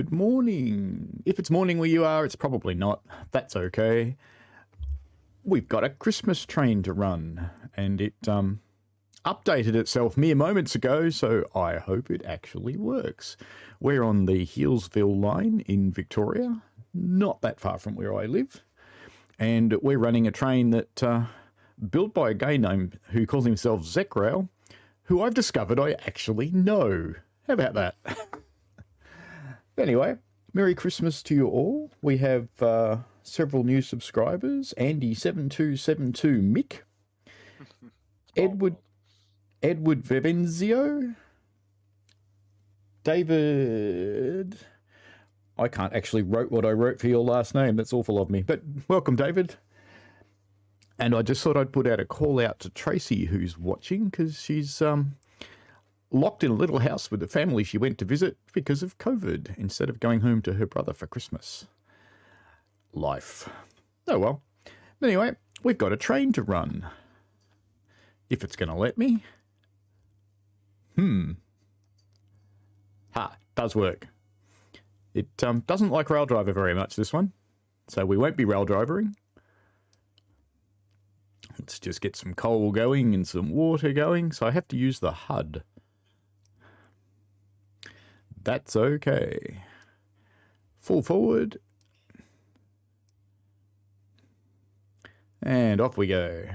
good morning. If it's morning where you are, it's probably not. That's okay. We've got a Christmas train to run, and it updated itself mere moments ago, so I hope it actually works. We're on the Healesville line in Victoria, not that far from where I live, and we're running a train that built by a guy named who calls himself Zecrail, who I've discovered I actually know. How about that? Anyway, Merry Christmas to you all. We have several new subscribers. Andy7272 Mick. Edward Vivenzio. David. I can't actually wrote what I wrote for your last name. That's awful of me. But welcome, David. And I just thought I'd put out a call out to Tracy, who's watching, because she's locked in a little house with the family she went to visit because of COVID, instead of going home to her brother for Christmas. Life. Oh well. Anyway, we've got a train to run. If it's going to let me. Does work. It doesn't like rail driver very much, this one. So we won't be rail drivering. Let's just get some coal going and some water going. So I have to use the HUD. That's okay. Full forward. And off we go.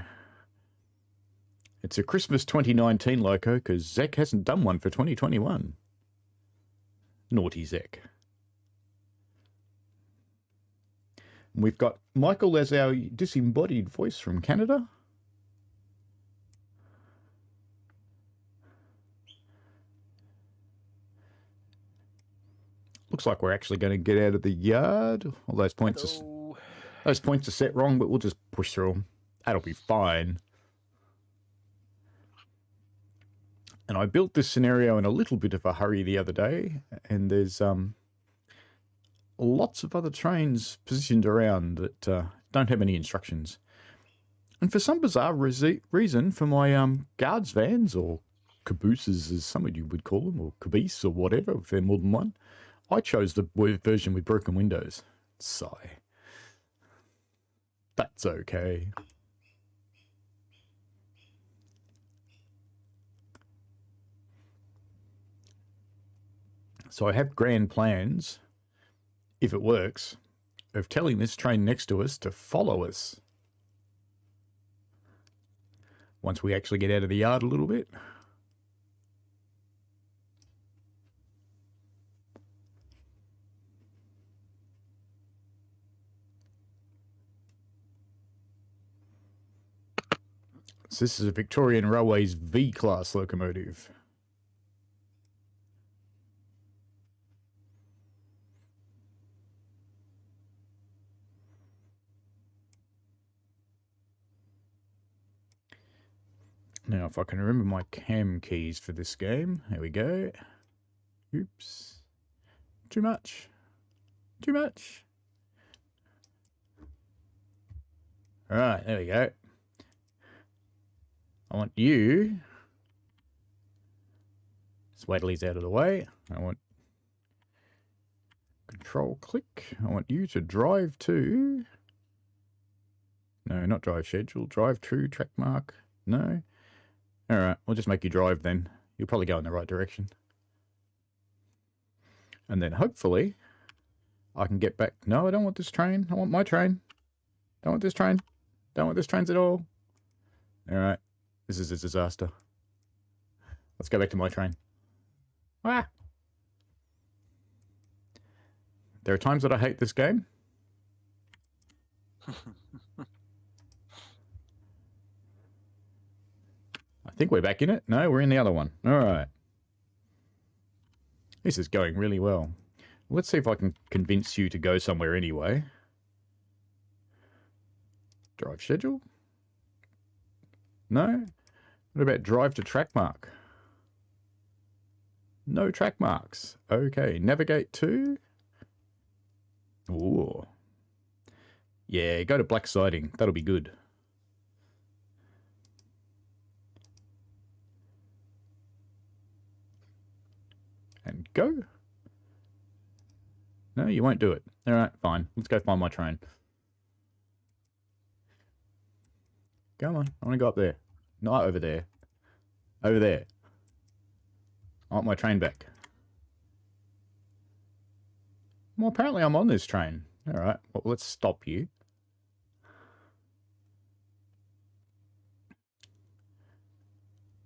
It's a Christmas 2019 loco because Zek hasn't done one for 2021. Naughty Zek. We've got Michael as our disembodied voice from Canada. Looks like we're actually going to get out of the yard. All those points are set wrong, but we'll just push through them. That'll be fine. And I built this scenario in a little bit of a hurry the other day, and there's lots of other trains positioned around that don't have any instructions. And for some bizarre reason, for my guards vans, or cabooses as some of you would call them, or caboose or whatever, if they're more than one, I chose the version with broken windows. Sigh. That's okay. So I have grand plans, if it works, of telling this train next to us to follow us. Once we actually get out of the yard a little bit. So this is a Victorian Railways V-class locomotive. Now, if I can remember my cam keys for this game. There we go. Oops. Too much. Too much. All right, there we go. I want you. Just wait till he's out of the way. I want control click. I want you to drive to. No, not drive schedule. Drive to track mark. No. All right, we'll just make you drive then. You'll probably go in the right direction. And then hopefully I can get back. No, I don't want this train. I want my train. Don't want this train. Don't want this trains at all. All right. This is a disaster. Let's go back to my train. Ah! There are times that I hate this game. I think we're back in it. No, we're in the other one. All right. This is going really well. Let's see if I can convince you to go somewhere anyway. Drive schedule? No? What about drive to track mark? No track marks. Okay, navigate to? Ooh. Yeah, go to black siding. That'll be good. And go. No, you won't do it. All right, fine. Let's go find my train. Come on. I want to go up there. Not over there. Over there. I want my train back. Well, apparently I'm on this train. All right. Well, let's stop you.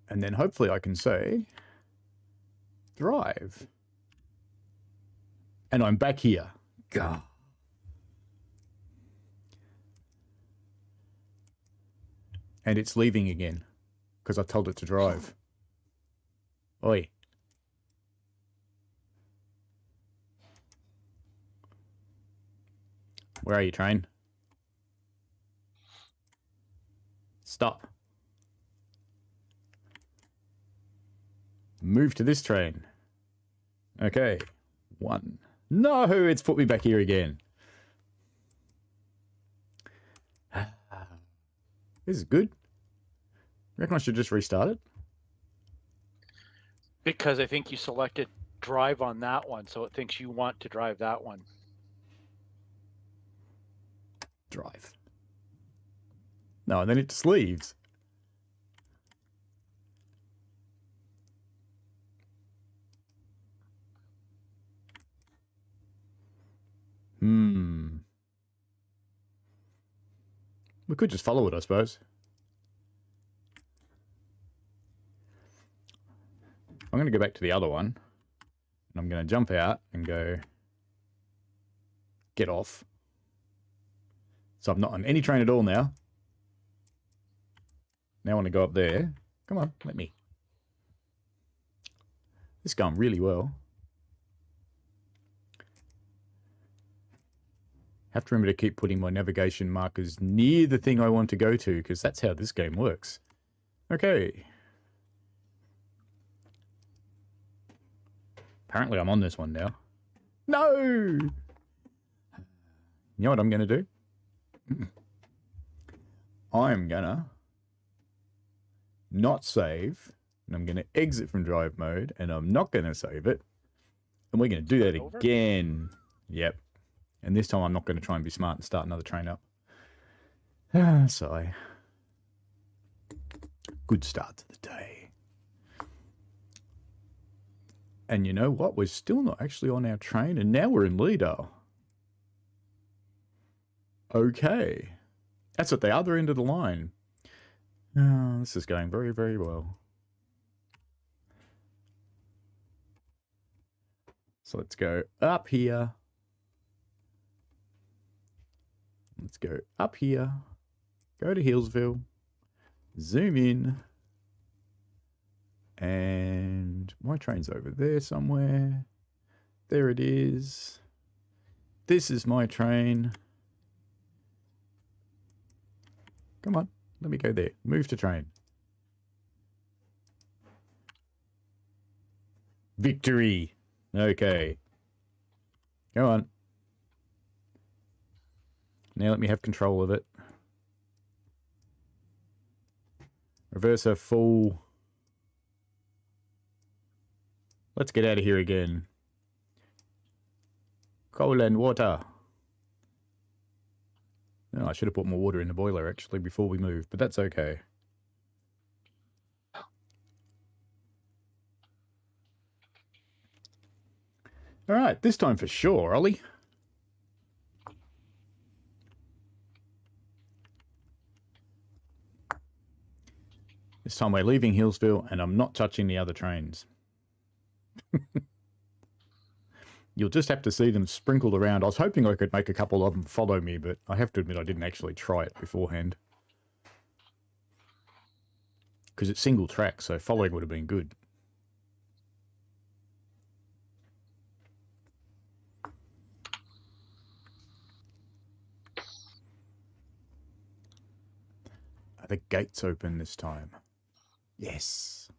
And then hopefully I can say, drive. And I'm back here. Gah. And it's leaving again because I told it to drive. Oi. Where are you, train? Stop. Move to this train. Okay. 1. No, it's put me back here again. This is good. Reckon I should just restart it? Because I think you selected drive on that one, so it thinks you want to drive that one. Drive. No, and then it just leaves. We could just follow it, I suppose. I'm going to go back to the other one. And I'm going to jump out and go... Get off. So I'm not on any train at all now. Now I want to go up there. Come on, let me. This is going really well. Have to remember to keep putting my navigation markers near the thing I want to go to, because that's how this game works. Okay. Apparently I'm on this one now. No! You know what I'm going to do? I'm going to not save, and I'm going to exit from drive mode, and I'm not going to save it. And we're going to do that again. Yep. And this time I'm not going to try and be smart and start another train up. Sigh. Good start to the day. And you know what? We're still not actually on our train, and now we're in Lilydale. Okay. That's at the other end of the line. Oh, this is going very, very well. So let's go up here. Let's go up here, go to Healesville, zoom in, and my train's over there somewhere. There it is. This is my train. Come on, let me go there. Move to train. Victory. Okay. Go on. Now let me have control of it. Reverser full. Let's get out of here again. Coal and water. No, I should have put more water in the boiler actually before we move, but that's okay. All right, this time for sure, Ollie. This time we're leaving Healesville, and I'm not touching the other trains. You'll just have to see them sprinkled around. I was hoping I could make a couple of them follow me, but I have to admit I didn't actually try it beforehand. Because it's single track, so following would have been good. Are the gates open this time? Yes.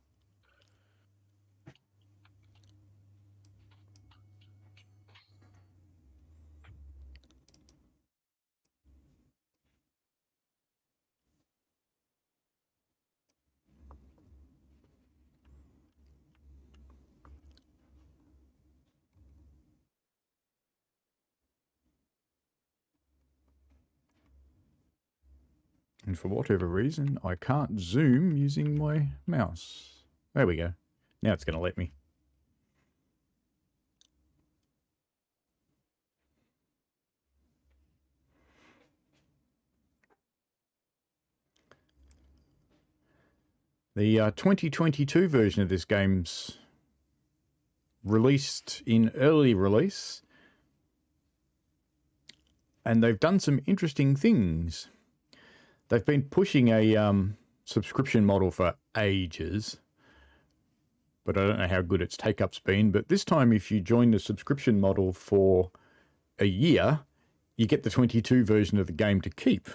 And for whatever reason, I can't zoom using my mouse. There we go. Now it's going to let me. The 2022 version of this game's released in early release, and they've done some interesting things. They've been pushing a subscription model for ages, but I don't know how good its take-up's been. But this time, if you join the subscription model for a year, you get the 22 version of the game to keep.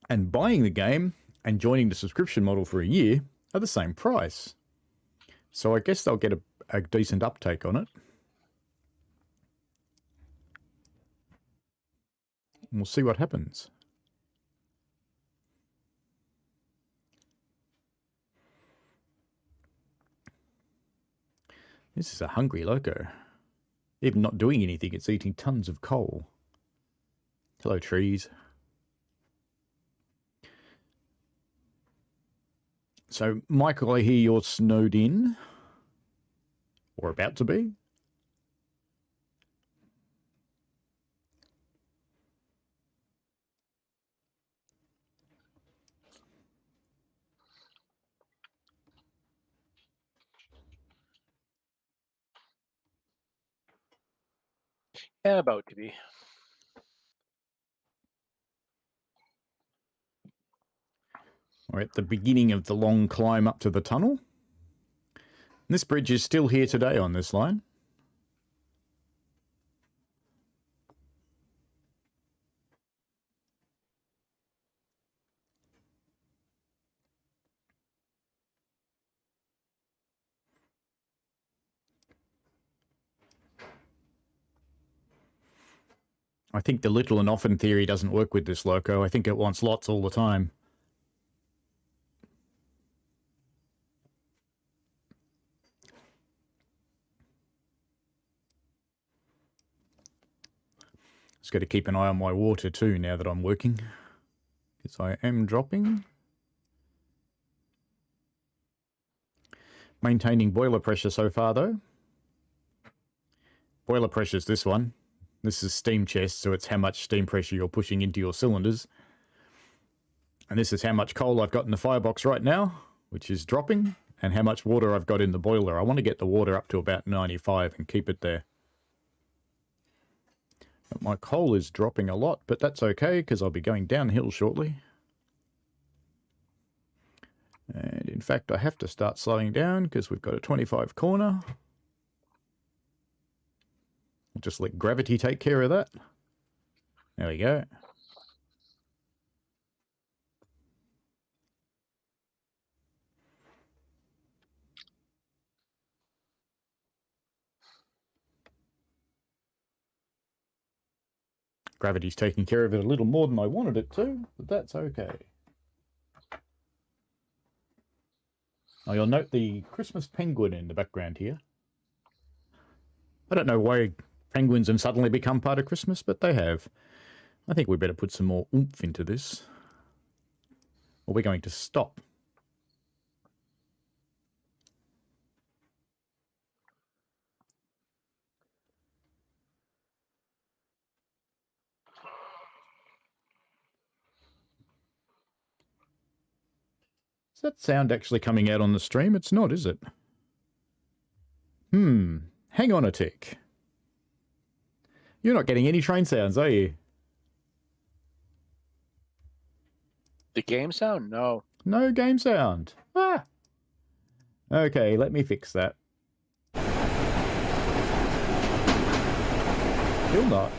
And buying the game and joining the subscription model for a year are the same price. So I guess they'll get a decent uptake on it. And we'll see what happens. This is a hungry loco. Even not doing anything, it's eating tons of coal. Hello, trees. So, Michael, I hear you're snowed in. Or about to be. Yeah, about to be. We're at the beginning of the long climb up to the tunnel. This bridge is still here today on this line. I think the little and often theory doesn't work with this loco. I think it wants lots all the time. Just got to keep an eye on my water too now that I'm working, because I am dropping. Maintaining boiler pressure so far though. Boiler pressure is this one. This is steam chest, so it's how much steam pressure you're pushing into your cylinders. And this is how much coal I've got in the firebox right now, which is dropping, and how much water I've got in the boiler. I want to get the water up to about 95 and keep it there. But my coal is dropping a lot, but that's okay, because I'll be going downhill shortly. And in fact, I have to start slowing down, because we've got a 25 corner. I'll just let gravity take care of that. There we go. Gravity's taking care of it a little more than I wanted it to, but that's okay. Now you'll note the Christmas penguin in the background here. I don't know why penguins have suddenly become part of Christmas, but they have. I think we better put some more oomph into this, or we're going to stop. Is that sound actually coming out on the stream? It's not, is it? Hang on a tick. You're not getting any train sounds, are you? The game sound? No. No game sound. Ah! Okay, let me fix that. Still not.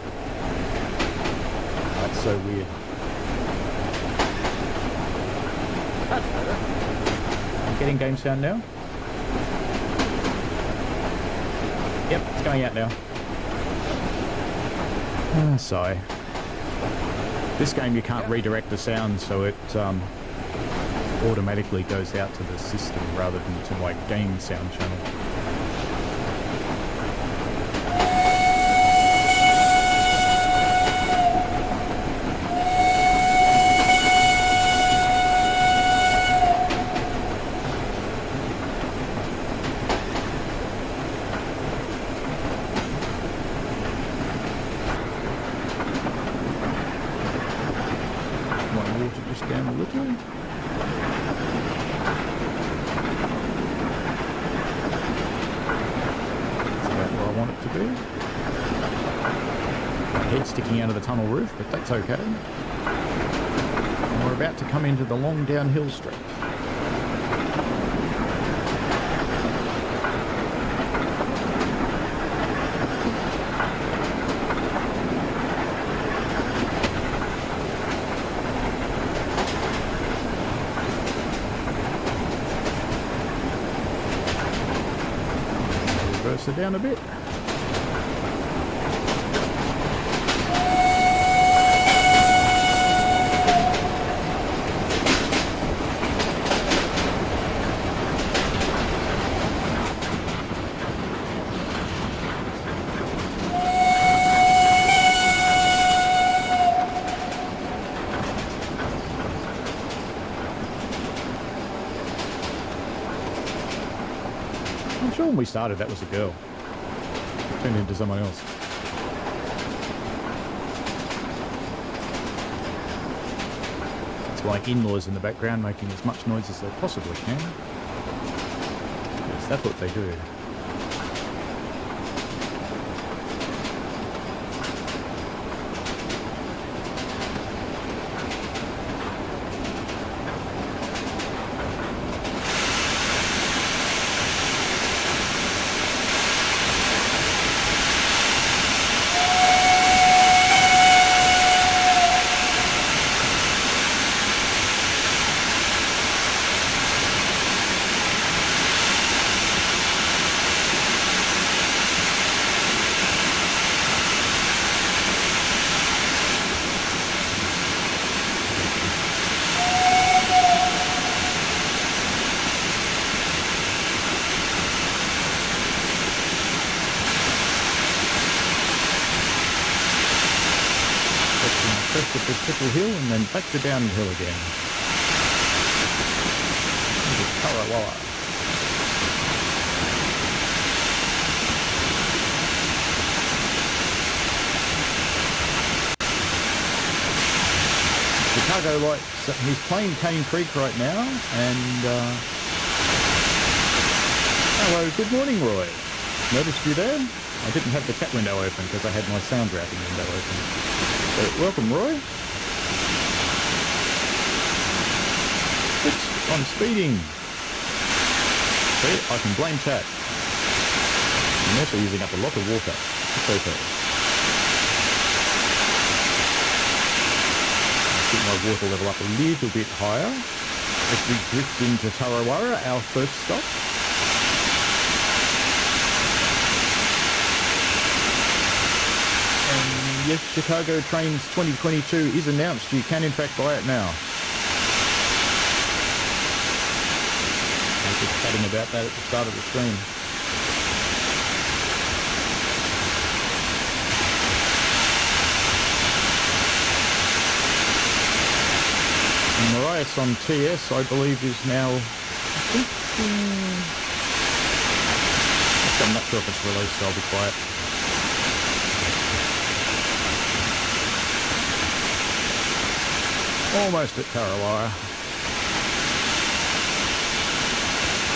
That's so weird. That's better. I'm getting game sound now. Yep, it's going out now. Ah, sigh. This game you can't redirect the sound, so it automatically goes out to the system rather than to my game sound channel. water just down a little. That's about where I want it to be. My head sticking out of the tunnel roof, but that's okay. And we're about to come into the long downhill stretch. Reverse it down a bit. I'm sure when we started that was a girl. Turned into someone else. It's like in-laws in the background making as much noise as they possibly can. Yes, that's what they do. Crest of this triple hill and then back to downhill again. Tarawara. Chicago likes, he's playing Cane Creek right now, and hello, good morning, Roy. Noticed you there? I didn't have the chat window open because I had my sound routing window open. So, welcome, Roy. Oops, I'm speeding. See, I can blame chat. I'm also using up a lot of water. It's okay. Keep my water level up a little bit higher as we drift into Tarawara, our first stop. Yes, Chicago Trainz 2022 is announced. You can in fact buy it now. I was just chatting about that at the start of the stream. And Marias on TS, I believe, is now... I'm not sure if it's released, so I'll be quiet. Almost at Tarawara.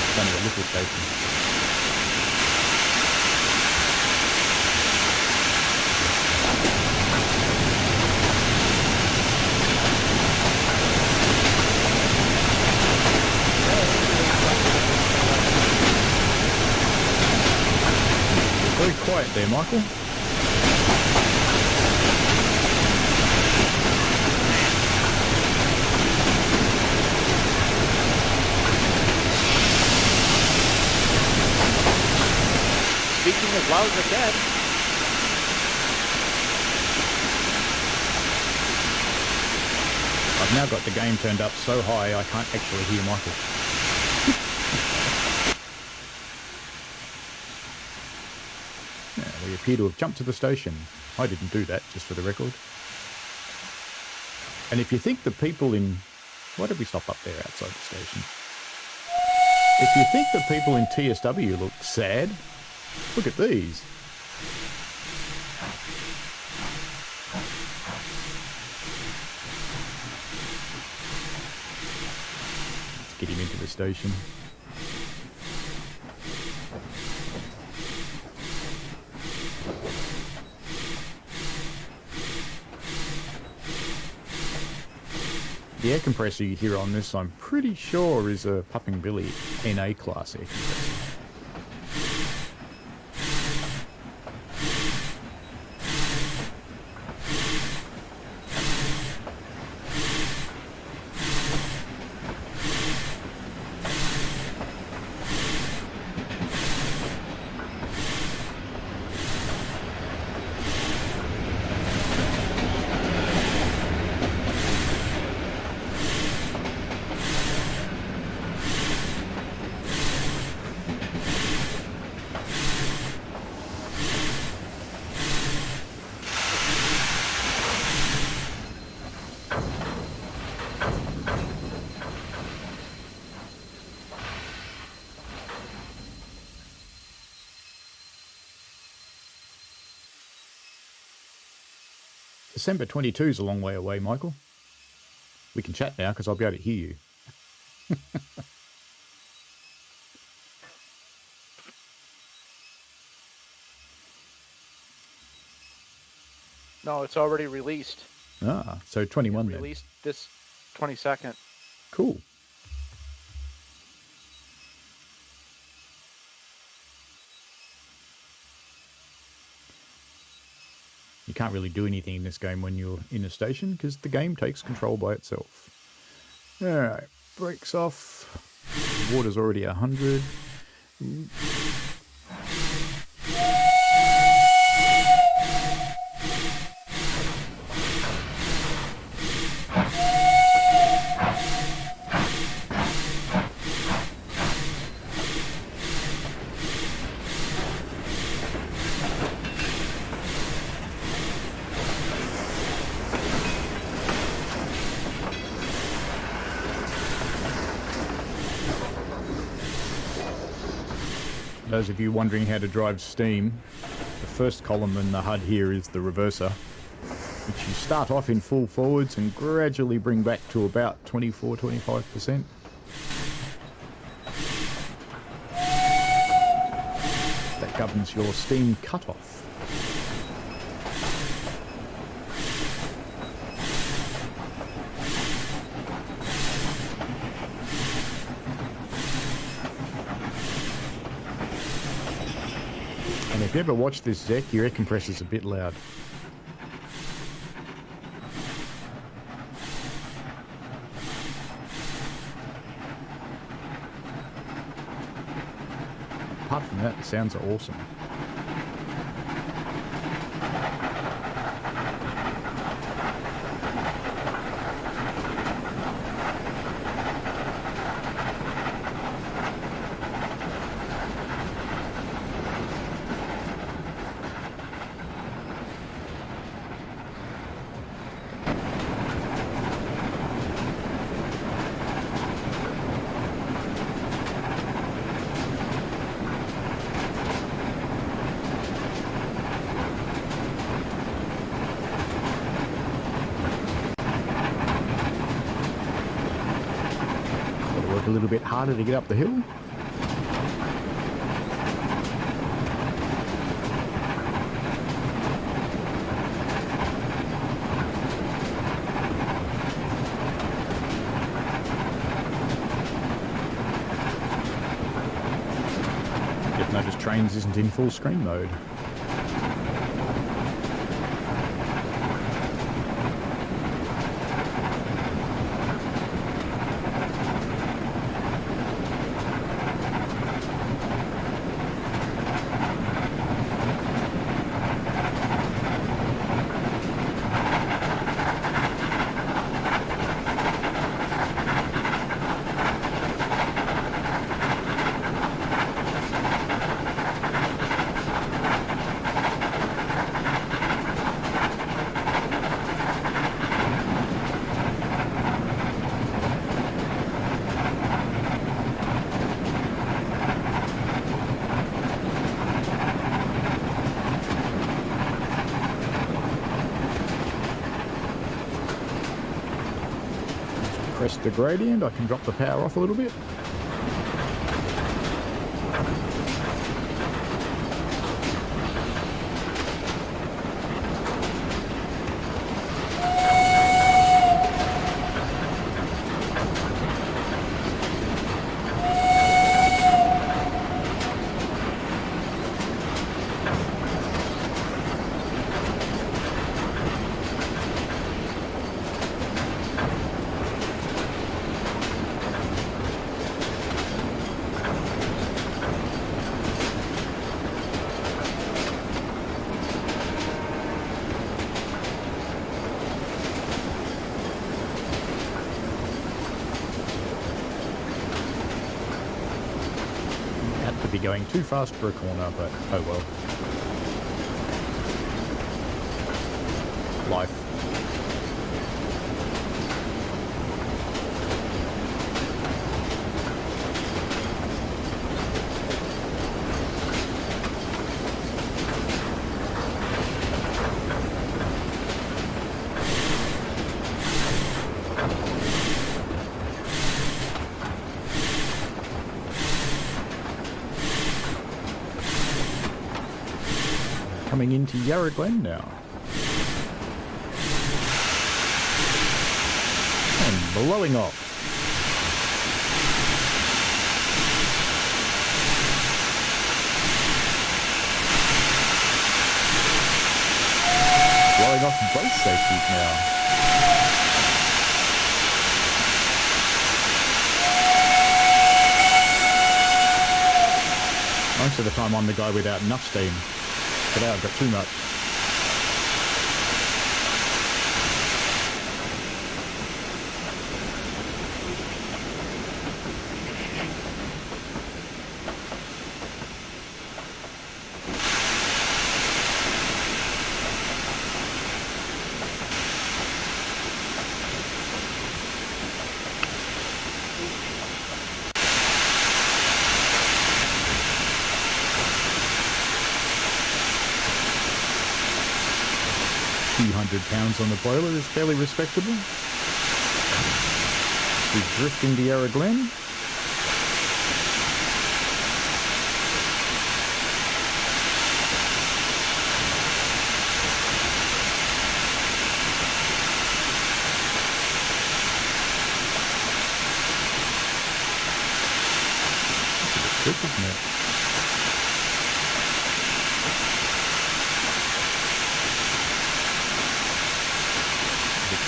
It's only a little station. Very quiet there, Michael. Speaking as loud as I can. I've now got the game turned up so high I can't actually hear Michael. We appear to have jumped to the station. I didn't do that, just for the record. And if you think the people in... Why did we stop up there outside the station? If you think the people in TSW look sad, look at these. get him into the station. The air compressor you hear on this, I'm pretty sure, is a Puffing Billy NA class air compressor. December 22 is a long way away, Michael. We can chat now because I'll be able to hear you. No, it's already released. Ah, so 21 then. Released this 22nd. Cool. You can't really do anything in this game when you're in a station because the game takes control by itself. Alright, brakes off. Water's already 100. Those of you wondering how to drive steam, the first column in the HUD here is the reverser, which you start off in full forwards and gradually bring back to about 24-25%. That governs your steam cutoff. And if you ever watch this Zec, your air compressor's a bit loud. Apart from that, the sounds are awesome. A little bit harder to get up the hill. Just noticed Trainz isn't in full screen mode. crest the gradient, I can drop the power off a little bit. Be going too fast for a corner, but oh well. Life. Coming into Yarra Glen now. And blowing off. Blowing off both safeties now. Most of the time I'm the guy without enough steam. Today I've got too much. £200 on the boiler is fairly respectable. We're drifting to Yarra Glen. That's a bit quick, isn't it?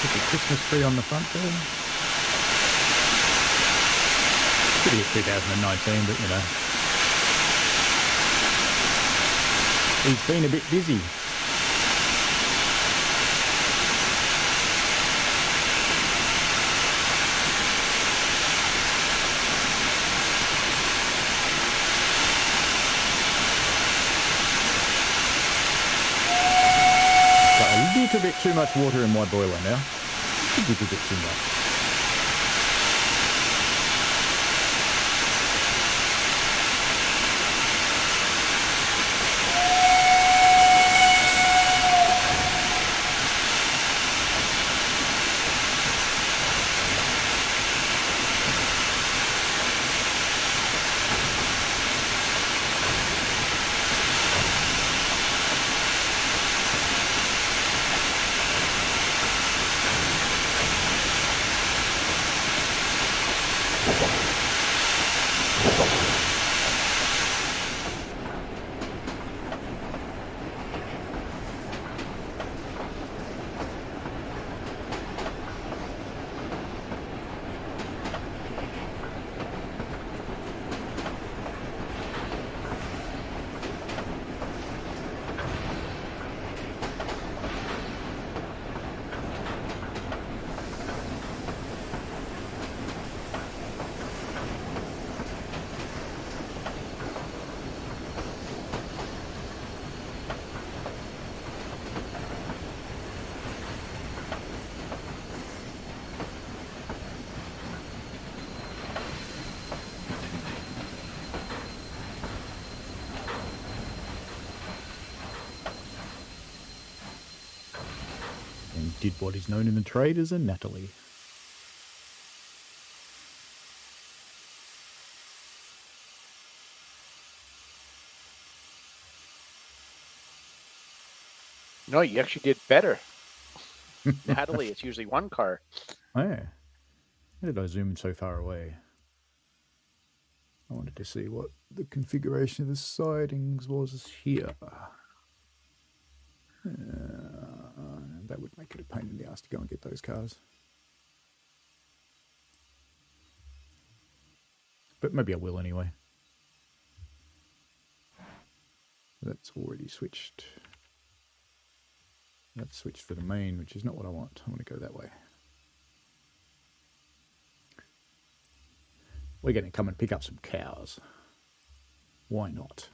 Put the Christmas tree on the front there. Pretty it's 2019, but you know. He's been a bit busy. A little bit too much water in my boiler now. A little bit too much. Did what is known in the trade as a Natalie. No, you actually did better. Natalie, it's usually one car. Oh, yeah. How did I zoom so far away? I wanted to see what the configuration of the sidings was here. That would make it a pain in the ass to go and get those cars. But maybe I will anyway. That's already switched. That's switched for the main, which is not what I want. I want to go that way. We're going to come and pick up some cows. Why not?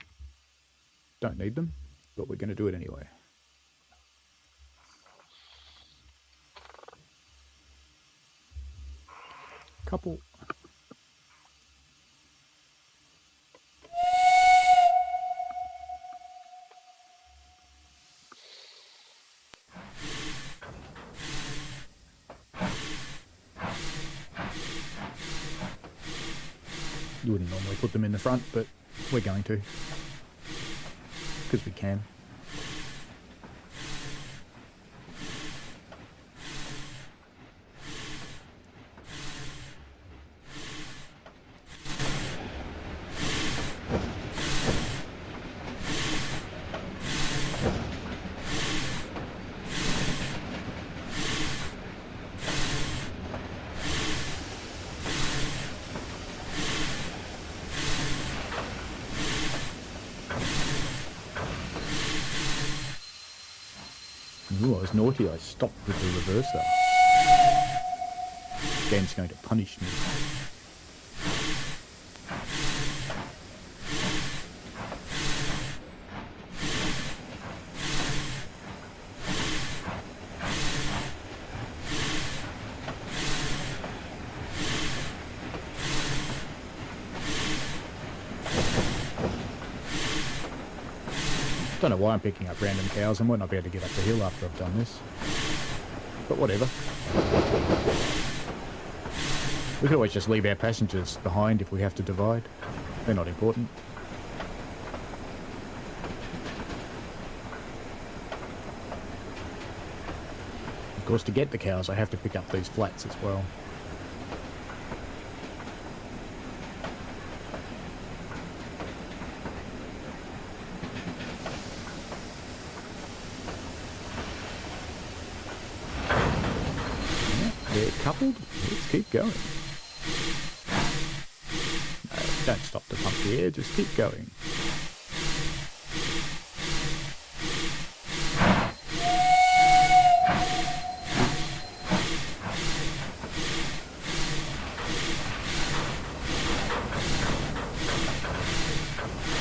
Don't need them, but we're going to do it anyway. Couple. You wouldn't normally put them in the front, but we're going to. Because we can. Ooh, I was naughty. I stopped with the reverser. The game's going to punish me. Don't know why I'm picking up random cows. I might not be able to get up the hill after I've done this. But whatever. We could always just leave our passengers behind if we have to divide. They're not important. Of course, to get the cows, I have to pick up these flats as well. They're coupled. Let's keep going. No, don't stop to pump the air, just keep going.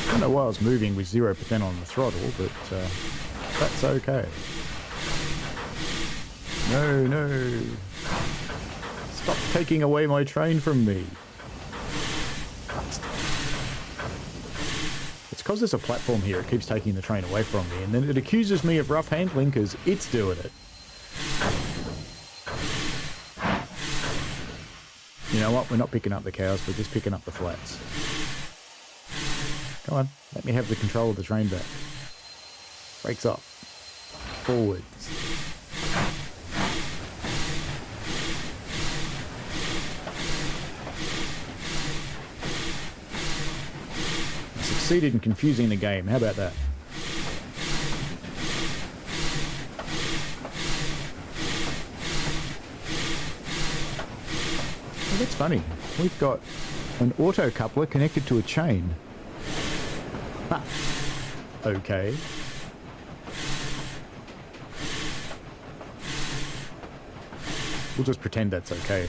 I don't know why I was moving with 0% on the throttle, but that's okay. No, no. Stop taking away my train from me. It's because there's a platform here, it keeps taking the train away from me, and then it accuses me of rough handling because it's doing it. You know what? We're not picking up the cows, we're just picking up the flats. Come on, let me have the control of the train back. Brakes off. Forwards. Succeeded in confusing the game. How about that? Oh, that's funny. We've got an auto coupler connected to a chain. Ha. Okay. We'll just pretend that's okay.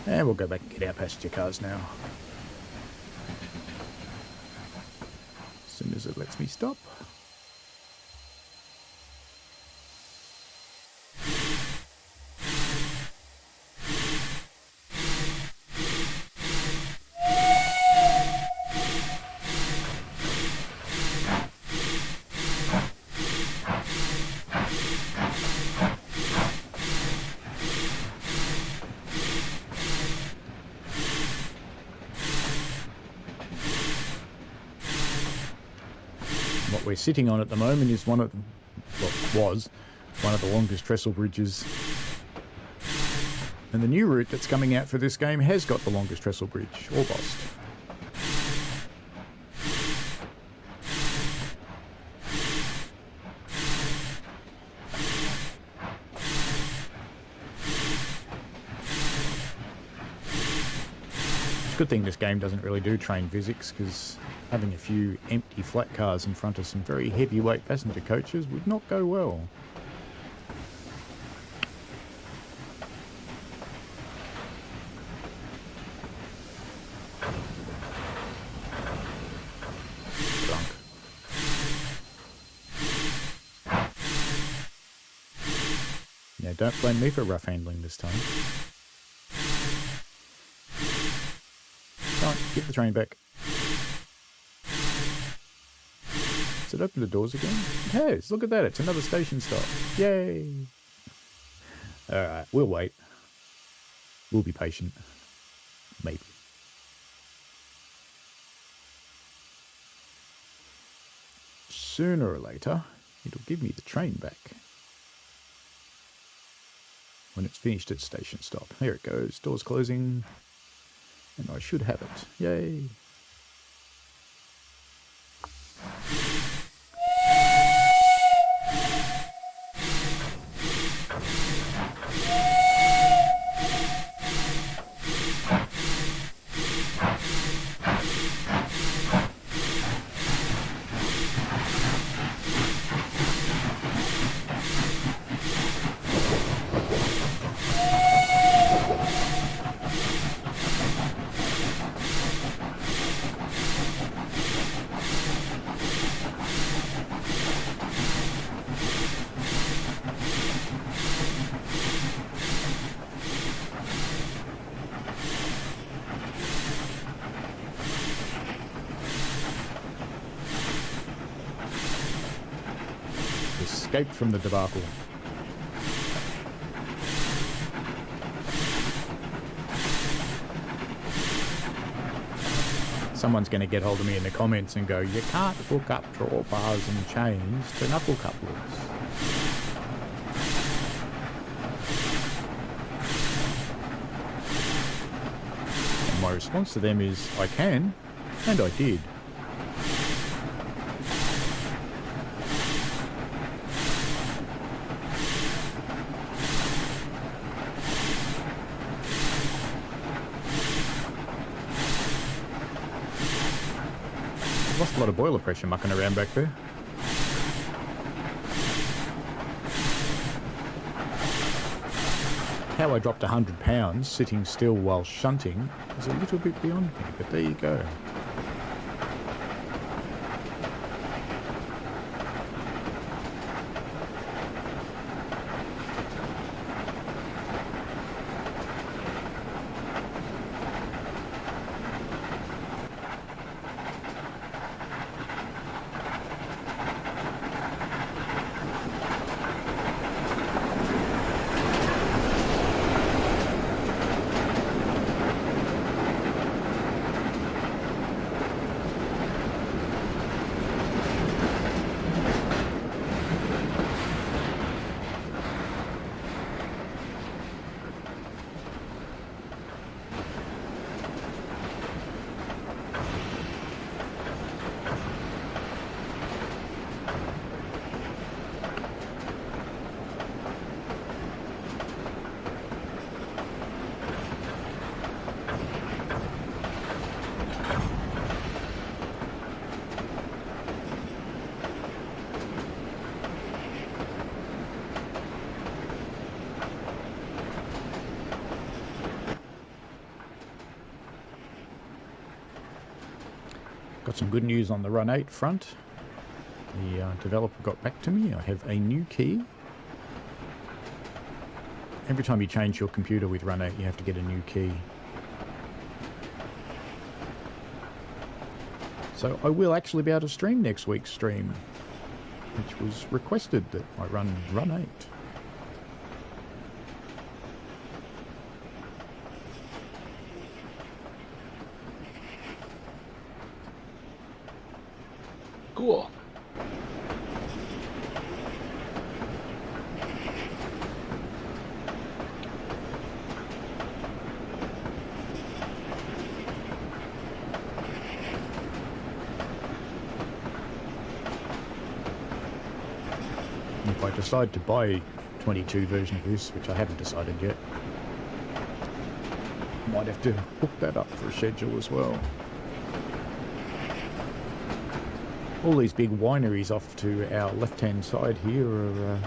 And we'll go back and get our passenger cars now. As soon as it lets me stop. we're sitting on at the moment is one of the, well, was one of the longest trestle bridges. And the new route that's coming out for this game has got the longest trestle bridge, almost. It's a good thing this game doesn't really do train physics, because having a few empty flat cars in front of some very heavyweight passenger coaches would not go well. Drunk. Yeah, don't blame me for rough handling this time. Come on, get the train back. Does it open the doors again? It has. Look at that. It's another station stop. Yay. Alright, we'll wait. We'll be patient. Maybe. Sooner or later, it'll give me the train back. When it's finished at station stop. There it goes. Doors closing. And I should have it. Yay. Escaped from the debacle. Someone's going to get hold of me in the comments and go, you can't hook up drawbars and chains to knuckle couplers. And my response to them is, I can, and I did. Lost a lot of boiler pressure mucking around back there. How I dropped 100 pounds sitting still while shunting is a little bit beyond me, but there you go. Got some good news on the Run 8 front. The developer got back to me. I have a new key. Every time you change your computer with Run 8, you have to get a new key. So I will actually be able to stream next week's stream, which was requested that I run Run 8. Cool. If I decide to buy 22 version of this, which I haven't decided yet, might have to hook that up for a schedule as well. All these big wineries off to our left-hand side here are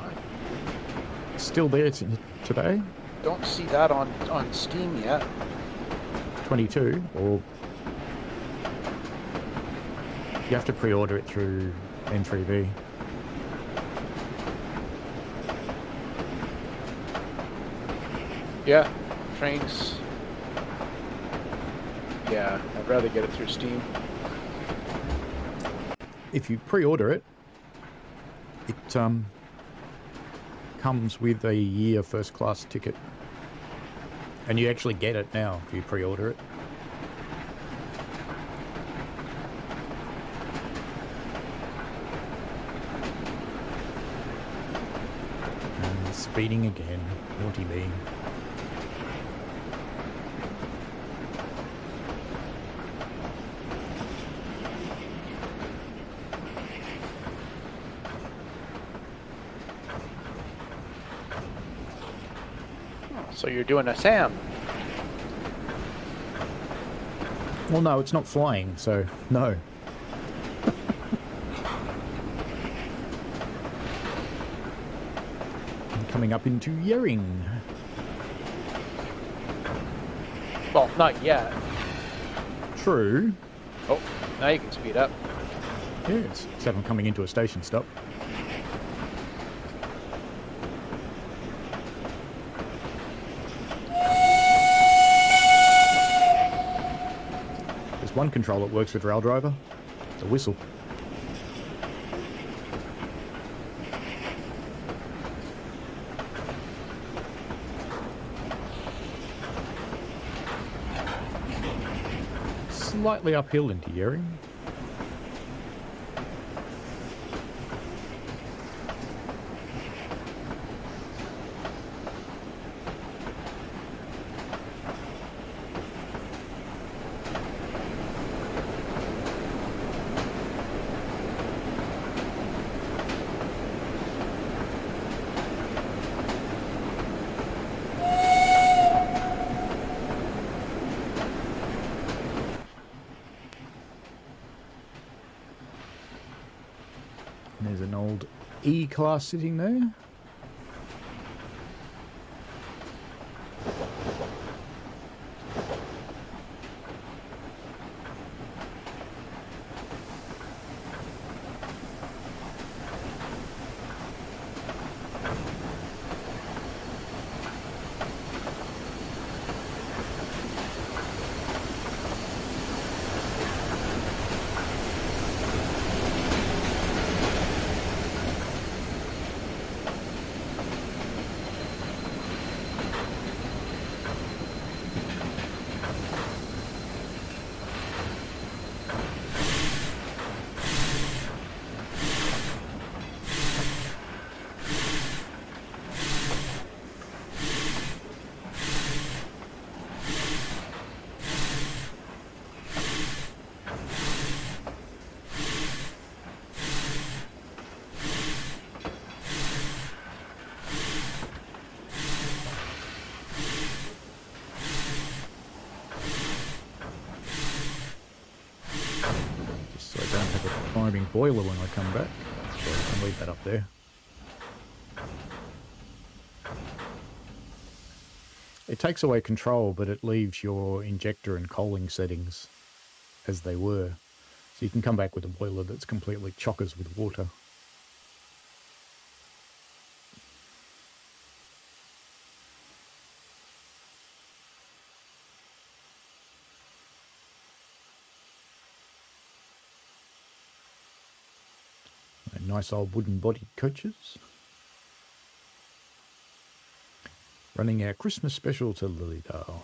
still there today. Don't see that on Steam yet. 22, or you have to pre-order it through N3B. Yeah, Trainz. Yeah, I'd rather get it through Steam. If you pre-order it, it comes with a year first class ticket. And you actually get it now if you pre-order it. And speeding again. Naughty me. So you're doing a Sam. Well, no, it's not flying, so no. I'm coming up into Yering. Well, not yet. True. Oh, now you can speed up. Yes, except I'm coming into a station stop. One control that works with Rail Driver, the whistle. Slightly uphill into Yering. There's an old E-Class sitting there. Priming boiler when I come back, so I can leave that up there. It takes away control, but it leaves your injector and coaling settings as they were. So you can come back with a boiler that's completely chockers with water. Nice old wooden bodied coaches. Running our Christmas special to Lilydale.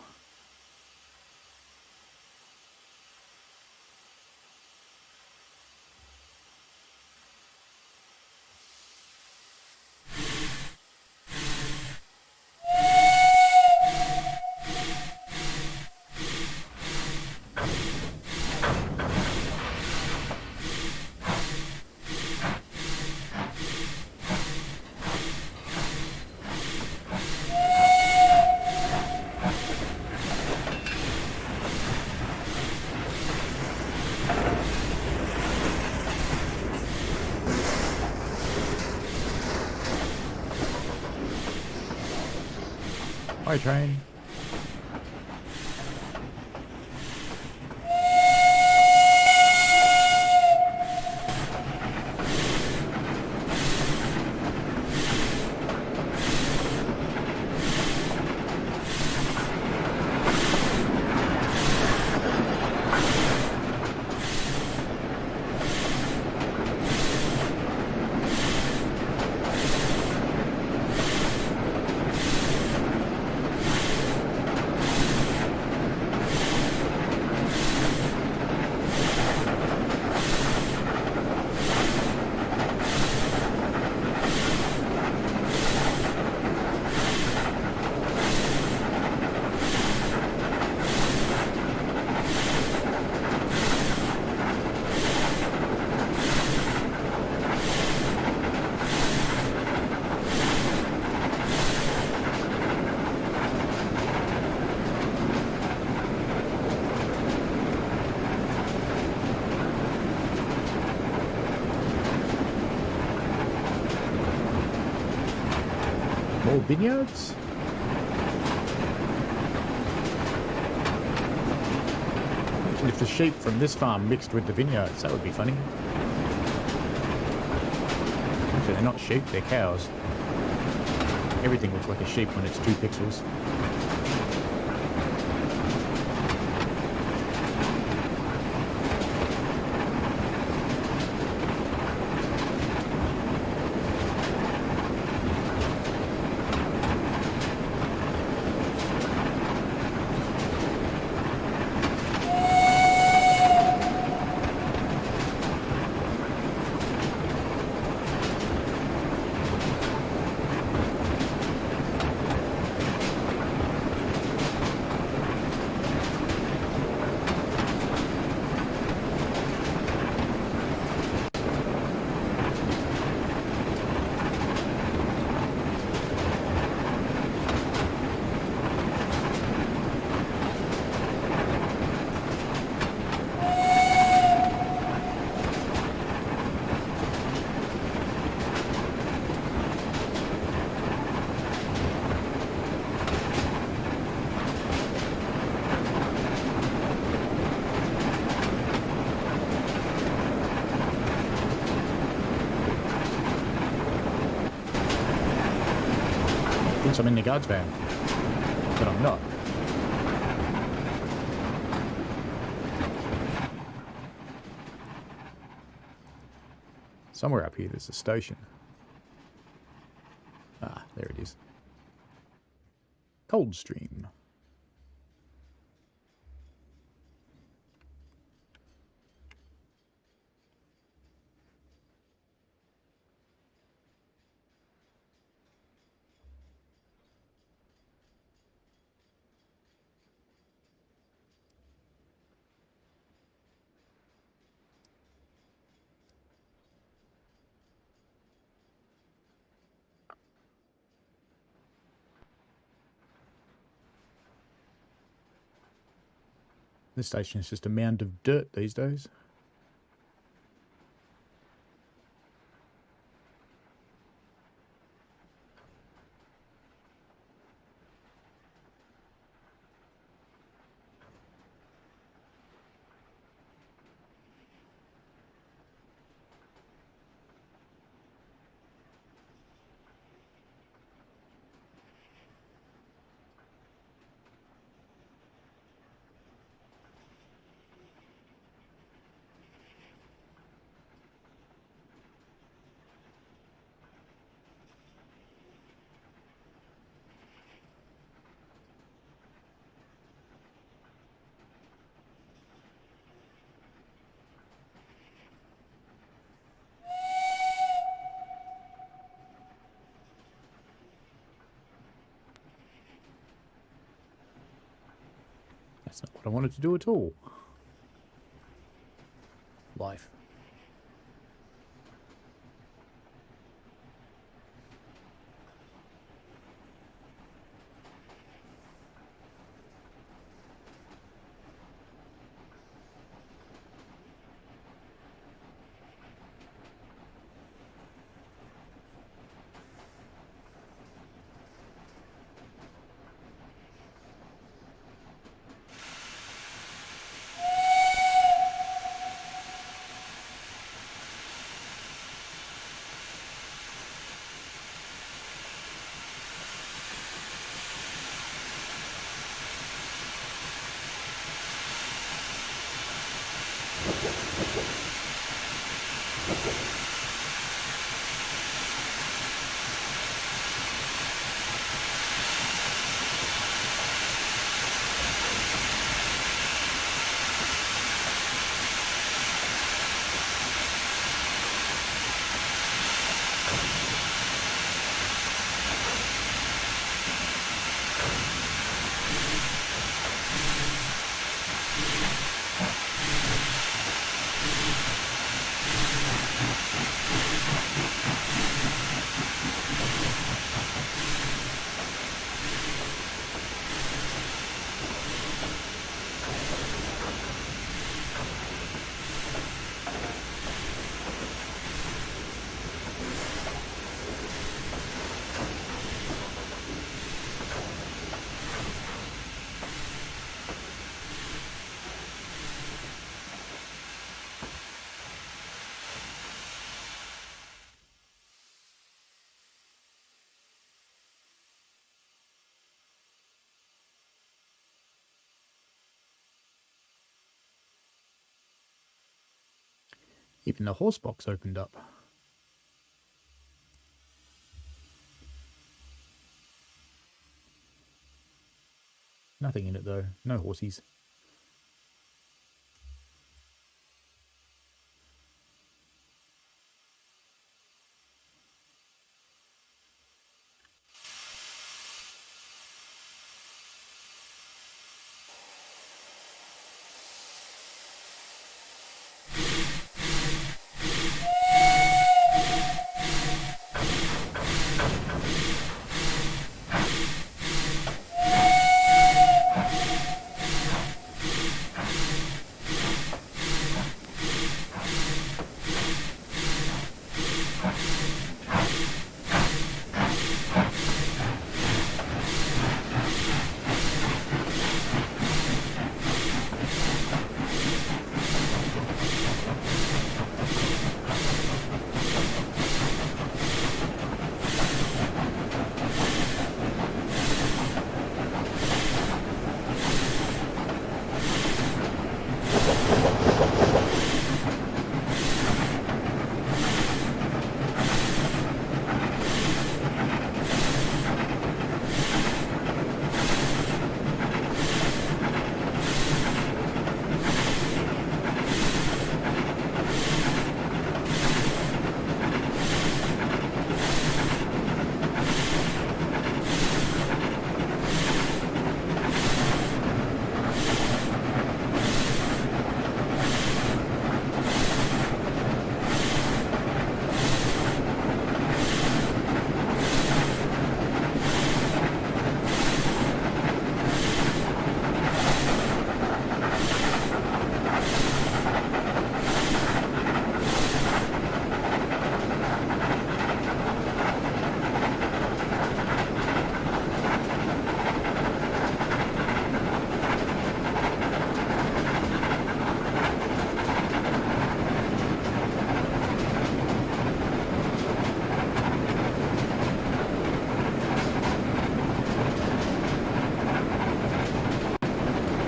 Hi, train. More vineyards? Imagine if the sheep from this farm mixed with the vineyards, that would be funny. Actually, they're not sheep, they're cows. Everything looks like a sheep when it's 2 pixels. I'm in the guards van, but I'm not. Somewhere up here there's a station. Ah, there it is. Coldstream. This station is just a mound of dirt these days. That's not what I wanted to do at all. Life. Even the horse box opened up. Nothing in it though. No horsies.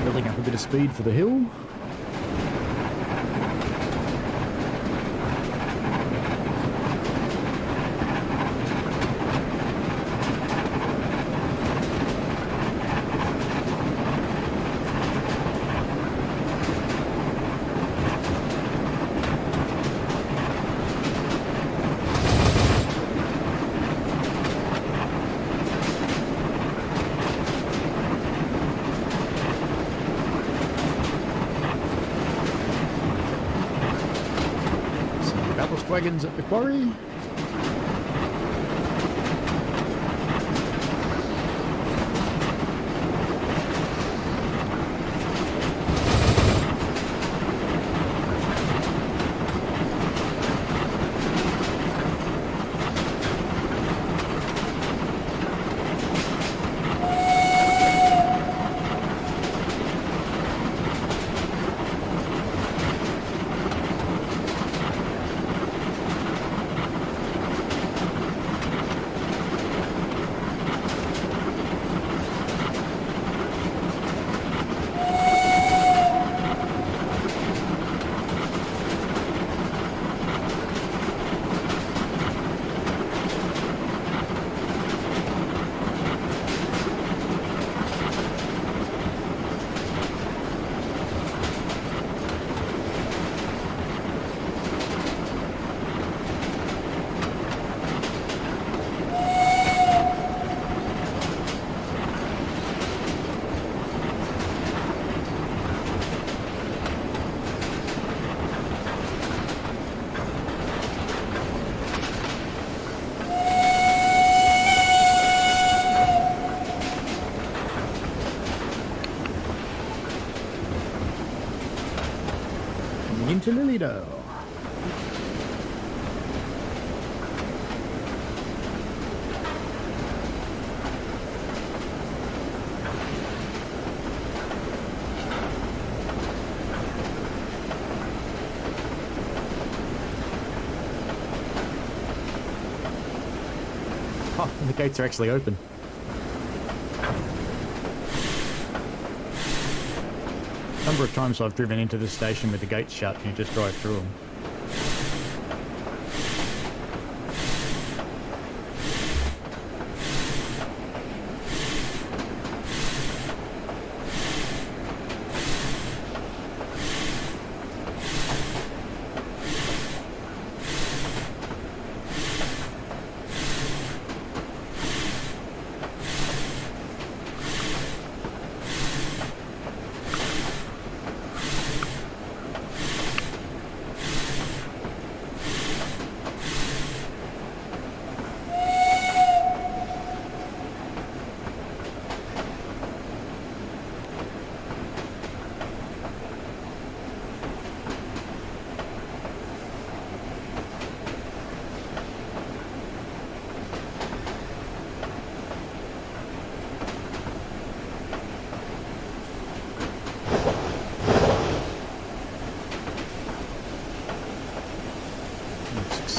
Building up a bit of speed for the hill. Wagons at the quarry. to Lilydale. Oh, and the gates are actually open. Number of times I've driven into the station with the gates shut and you just drive through them.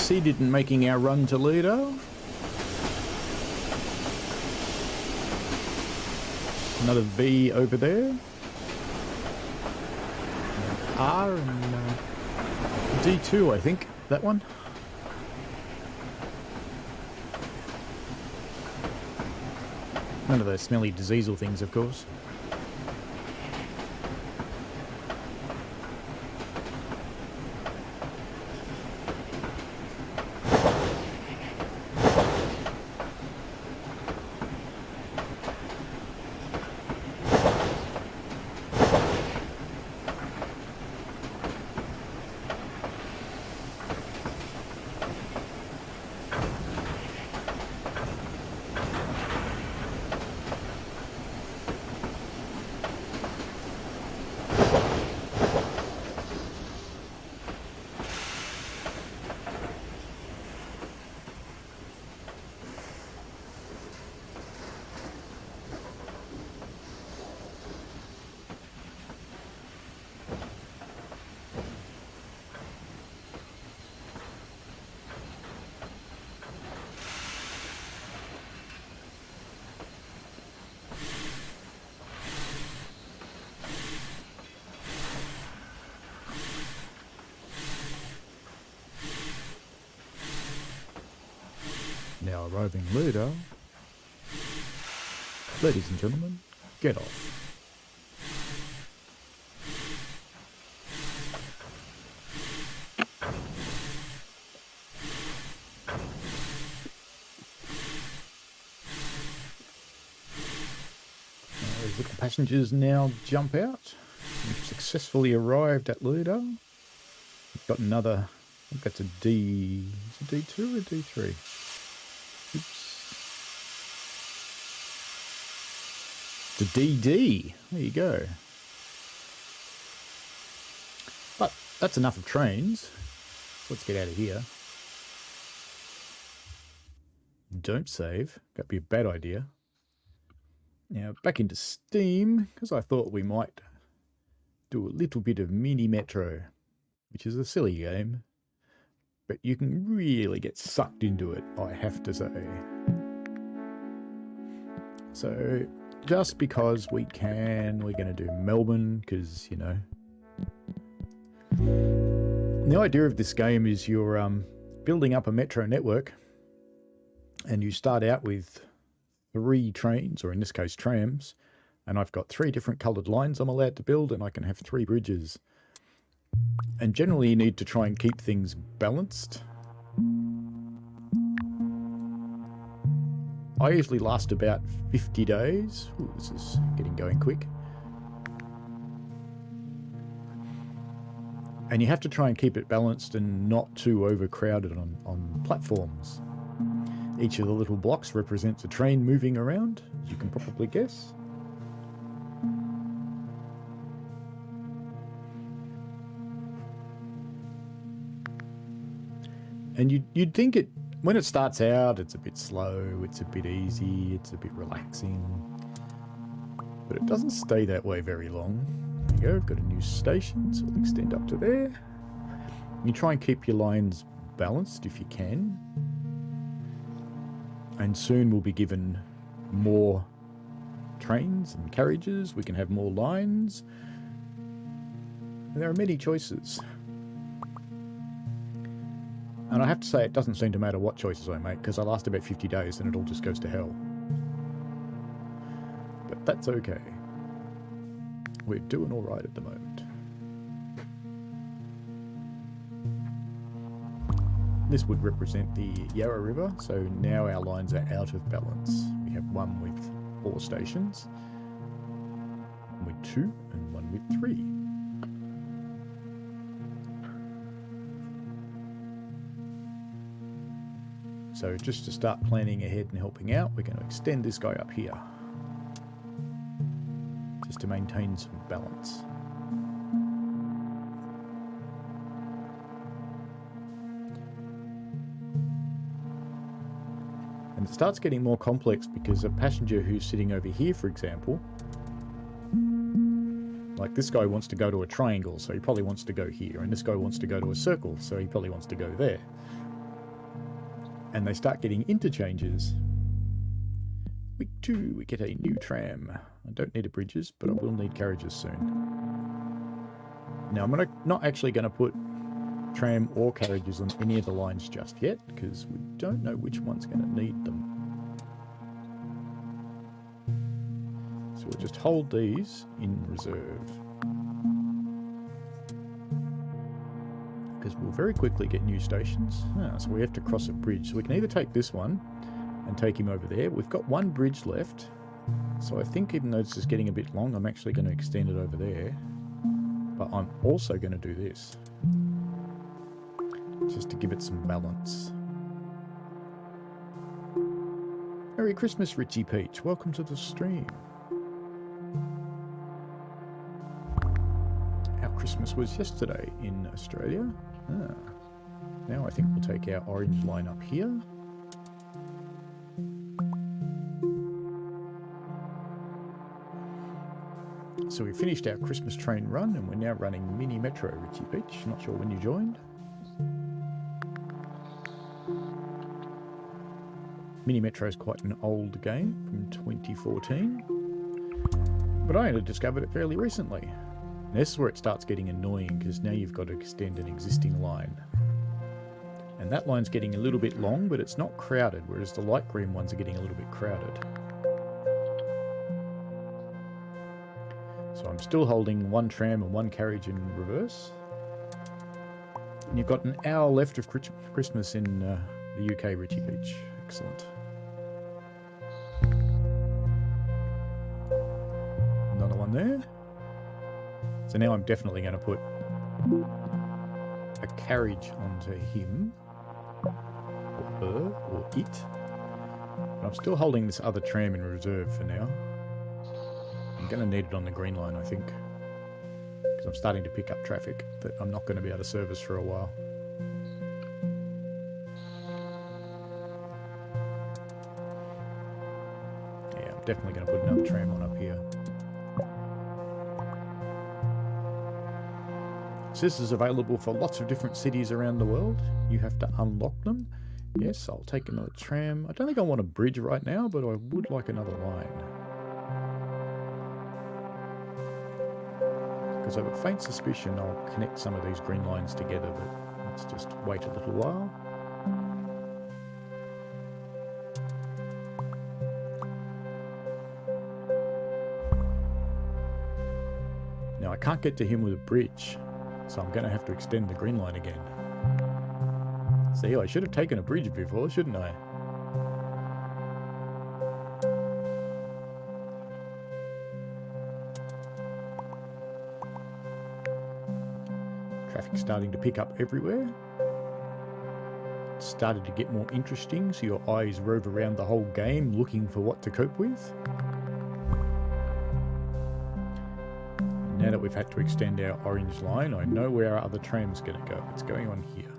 Succeeded in making our run to Lilydale. Another V over there. R and D2, I think, that one. None of those smelly diesel things, of course. Now arriving Lilydale. Ladies and gentlemen, get off. As the passengers now jump out, we've successfully arrived at Lilydale. We've got another, I think that's a D, is it D2 or D3? The DD. There you go. But that's enough of trains. So let's get out of here. Don't save. That'd be a bad idea. Now back into Steam, because I thought we might do a little bit of Mini Metro, which is a silly game, but you can really get sucked into it, I have to say. So just because we can, we're going to do Melbourne, because, you know. The idea of this game is you're building up a metro network, and you start out with 3 trains, or in this case trams, and I've got 3 different coloured lines I'm allowed to build, and I can have 3 bridges. And generally you need to try and keep things balanced. I usually last about 50 days. Ooh, this is getting going quick. And you have to try and keep it balanced and not too overcrowded on platforms. Each of the little blocks represents a train moving around, as you can probably guess. And you'd think it, when it starts out, it's a bit slow, it's a bit easy, it's a bit relaxing. But it doesn't stay that way very long. There you go, I've got a new station, so we'll extend up to there. You try and keep your lines balanced if you can. And soon we'll be given more trains and carriages. We can have more lines. And there are many choices. And I have to say, it doesn't seem to matter what choices I make, because I last about 50 days and it all just goes to hell. But that's okay. We're doing all right at the moment. This would represent the Yarra River, so now our lines are out of balance. We have one with 4 stations, one with 2, and one with 3. So just to start planning ahead and helping out, we're going to extend this guy up here, just to maintain some balance. And it starts getting more complex because a passenger who's sitting over here, for example, like this guy wants to go to a triangle, so he probably wants to go here, and this guy wants to go to a circle, so he probably wants to go there. And they start getting interchanges. Week 2, we get a new tram. I don't need a bridges, but I will need carriages soon. Now, I'm not actually going to put tram or carriages on any of the lines just yet, because we don't know which one's going to need them. So we'll just hold these in reserve, because we'll very quickly get new stations. So we have to cross a bridge. So we can either take this one and take him over there. We've got one bridge left, so I think even though this is getting a bit long, I'm actually going to extend it over there. But I'm also going to do this, just to give it some balance. Merry Christmas, Richie Peach. Welcome to the stream. Our Christmas was yesterday in Australia. Now I think we'll take our orange line up here. So we finished our Christmas train run and we're now running Mini Metro, Richie Peach. Not sure when you joined. Mini Metro is quite an old game from 2014, but I only discovered it fairly recently. And this is where it starts getting annoying, because now you've got to extend an existing line. And that line's getting a little bit long, but it's not crowded, whereas the light green ones are getting a little bit crowded. So I'm still holding one tram and one carriage in reverse. And you've got an hour left of Christmas in the UK, Richie Beach. Excellent. Another one there. So now I'm definitely going to put a carriage onto him, or her, or it. But I'm still holding this other tram in reserve for now. I'm going to need it on the green line, I think, because I'm starting to pick up traffic that I'm not going to be able to service for a while. Yeah, I'm definitely going to put another tram on up here. So this is available for lots of different cities around the world. You have to unlock them. Yes, I'll take another tram. I don't think I want a bridge right now, but I would like another line. Because I have a faint suspicion I'll connect some of these green lines together, but let's just wait a little while. Now I can't get to him with a bridge, so I'm going to have to extend the green line again. See, I should have taken a bridge before, shouldn't I? Traffic's starting to pick up everywhere. It's started to get more interesting, so your eyes rove around the whole game looking for what to cope with. Now that we've had to extend our orange line, I know where our other tram's going to go. It's going on here.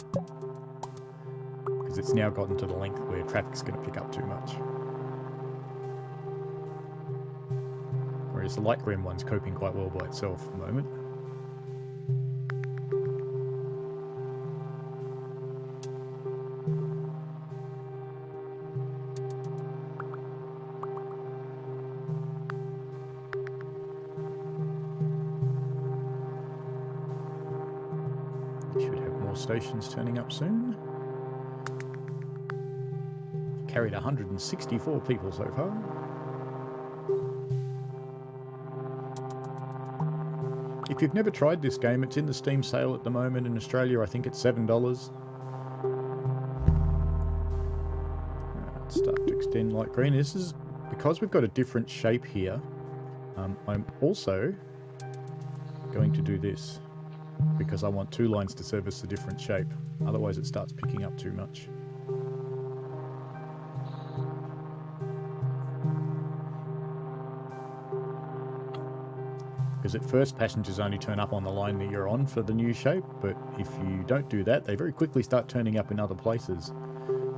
because it's now gotten to the length where traffic's going to pick up too much. Whereas the light green one's coping quite well by itself at the moment. Should have more stations turning up soon. Carried 164 people so far. If you've never tried this game, it's in the Steam sale at the moment. In Australia, I think it's $7. Start to extend light green. This is because we've got a different shape here. I'm also going to do this because I want two lines to service a different shape. Otherwise, it starts picking up too much. Because at first, passengers only turn up on the line that you're on for the new shape, but if you don't do that, they very quickly start turning up in other places.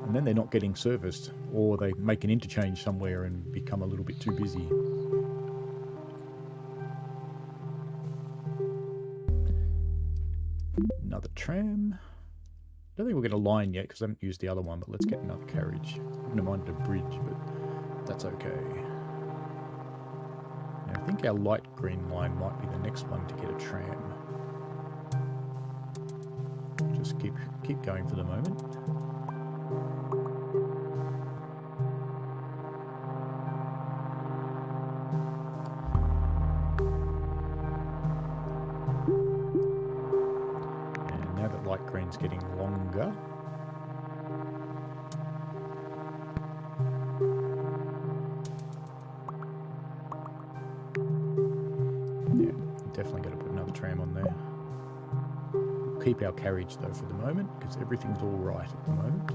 And then they're not getting serviced, or they make an interchange somewhere and become a little bit too busy. Another tram. I don't think we'll get a line yet because I haven't used the other one, but let's get another carriage. I wouldn't have minded a bridge, but that's okay. Now, I think our light green line might be the next one to get a tram. Just keep going for the moment. And now that light green's getting longer, definitely got to put another tram on there. We'll keep our carriage though for the moment because everything's all right at the moment.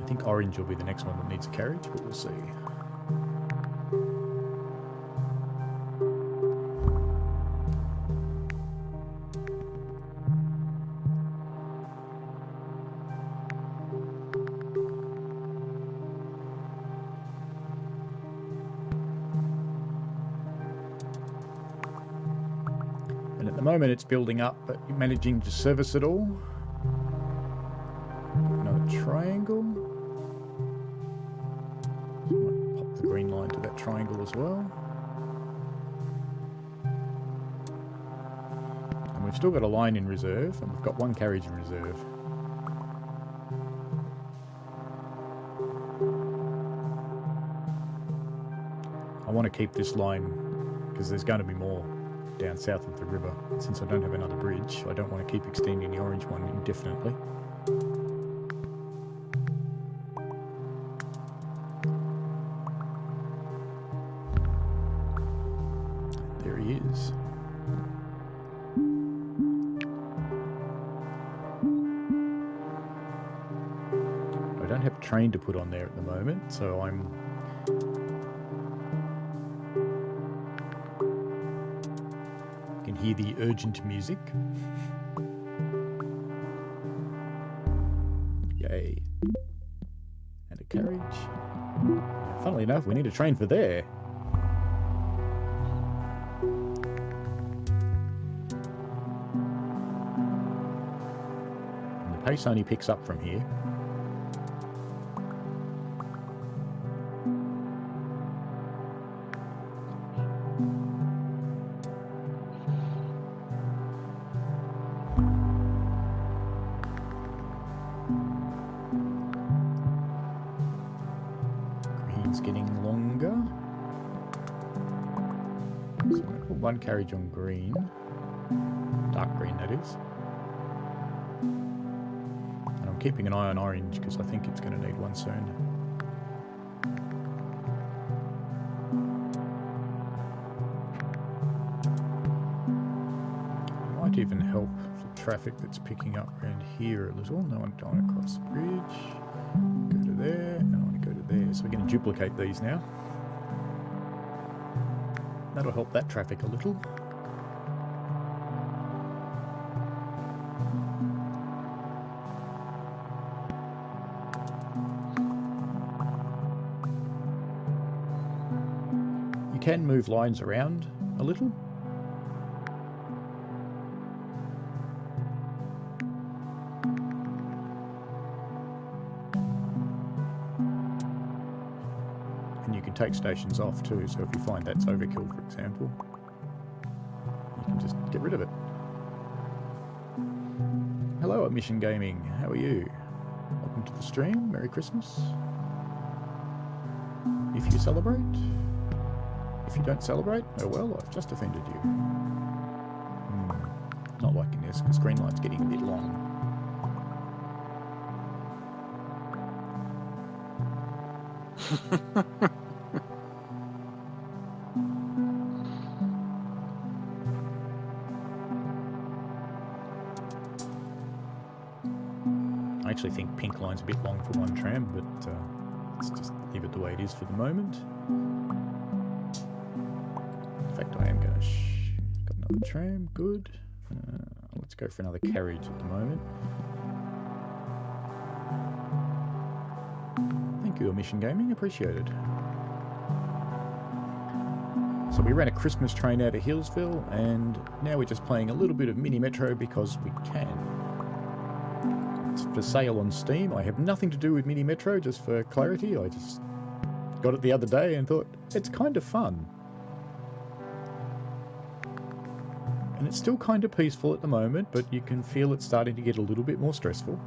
I think orange will be the next one that needs a carriage, but we'll see. And at the moment it's building up, but you're managing to service it all. Another triangle. So might pop the green line to that triangle as well. And we've still got a line in reserve, and we've got one carriage in reserve. I want to keep this line because there's going to be more down south of the river. Since I don't have another bridge, I don't want to keep extending the orange one indefinitely. There he is. I don't have a train to put on there at the moment, so I'm hear the urgent music. Yay. And a carriage. Funnily enough, we need a train for there. And the pace only picks up from here. One carriage on green, dark green that is, and I'm keeping an eye on orange because I think it's going to need one soon. It might even help the traffic that's picking up around here a little. No, I don't want to cross the bridge. Go to there, and I want to go to there. So we're going to duplicate these now. That'll help that traffic a little. can move lines around a little. And you can take stations off too, so if you find that's overkill, for example, you can just get rid of it. Hello, Mission Gaming. How are you? Welcome to the stream. Merry Christmas. If you celebrate. If you don't celebrate, oh well, I've just offended you. Not liking this, because green light's getting a bit long. I actually think pink line's a bit long for one tram, but let's just leave it the way it is for the moment. In fact, I am going to... got another tram, good. Let's go for another carriage at the moment. Thank you, Mission Gaming, appreciated. So we ran a Christmas train out of Healesville, and now we're just playing a little bit of Mini Metro because we can. It's for sale on Steam. I have nothing to do with Mini Metro, just for clarity. I just got it the other day and thought, it's kind of fun. And it's still kind of peaceful at the moment, but you can feel it's starting to get a little bit more stressful.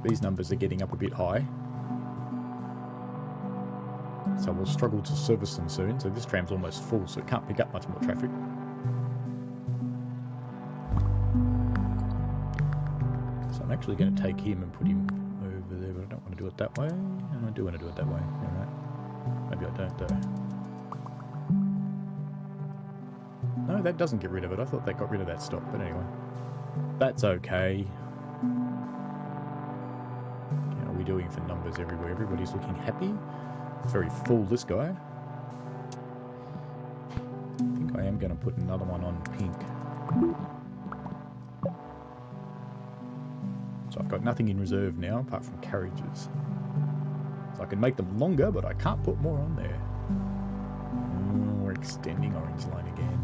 These numbers are getting up a bit high. So we'll struggle to service them soon. So this tram's almost full, so it can't pick up much more traffic. So I'm actually going to take him and put him over there, but I don't want to do it that way. And I do want to do it that way. Alright. Maybe I don't though. No, that doesn't get rid of it. I thought that got rid of that stop, but anyway. That's okay. How are we doing for numbers everywhere? Everybody's looking happy. It's very full, this guy. I think I am going to put another one on pink. So I've got nothing in reserve now, apart from carriages. So I can make them longer, but I can't put more on there. We're extending orange line again.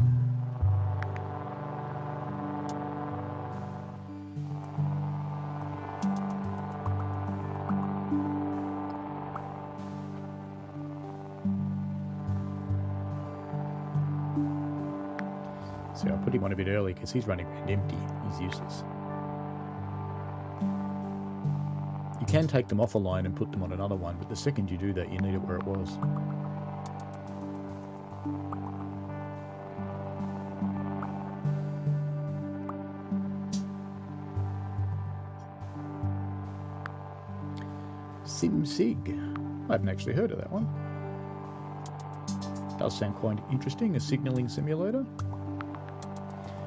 So I put him on a bit early because he's running around empty. He's useless. You can take them off a line and put them on another one, but the second you do that, you need it where it was. SimSig. I haven't actually heard of that one. Does sound quite interesting, a signalling simulator.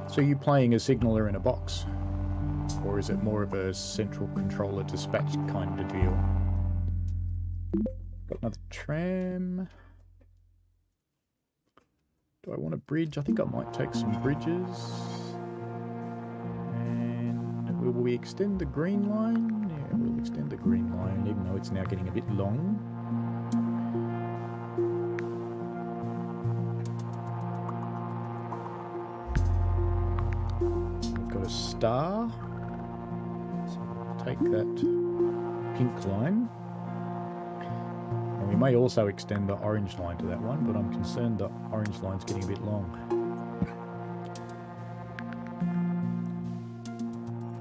So are you playing a signaller in a box? Or is it more of a central controller dispatch kind of deal? Got another tram. Do I want a bridge? I think I might take some bridges. And will we extend the green line? Yeah, we'll extend the green line, even though it's now getting a bit long. A star, so we'll take that pink line, and we may also extend the orange line to that one, but I'm concerned the orange line's getting a bit long.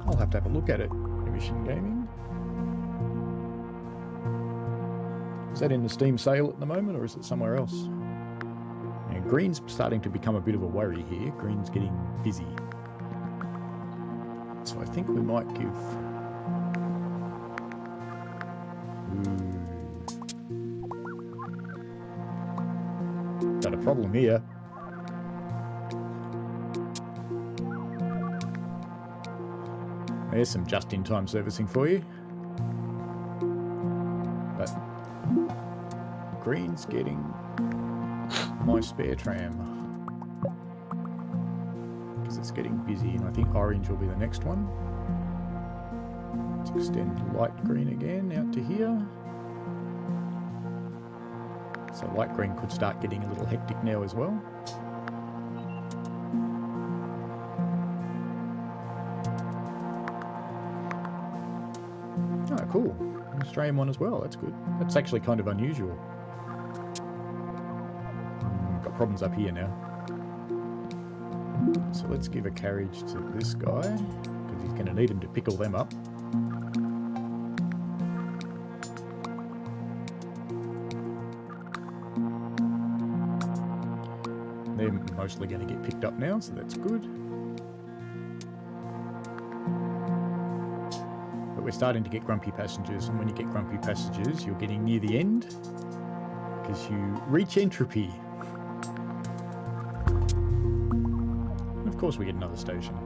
I'll have to have a look at it. Mission Gaming, is that in the Steam sale at the moment, or is it somewhere else? Yeah, green's starting to become a bit of a worry here. Green's getting busy. So I think we might give... Got a problem here. There's some just-in-time servicing for you. But green's getting my spare tram. It's getting busy, and I think orange will be the next one. Let's extend light green again out to here. So light green could start getting a little hectic now as well. Oh, cool. An Australian one as well. That's good. That's actually kind of unusual. Got problems up here now. So let's give a carriage to this guy, because he's going to need him to pick all them up. They're mostly going to get picked up now, so that's good. But we're starting to get grumpy passengers, and when you get grumpy passengers, you're getting near the end, because you reach entropy. And of course we get another station.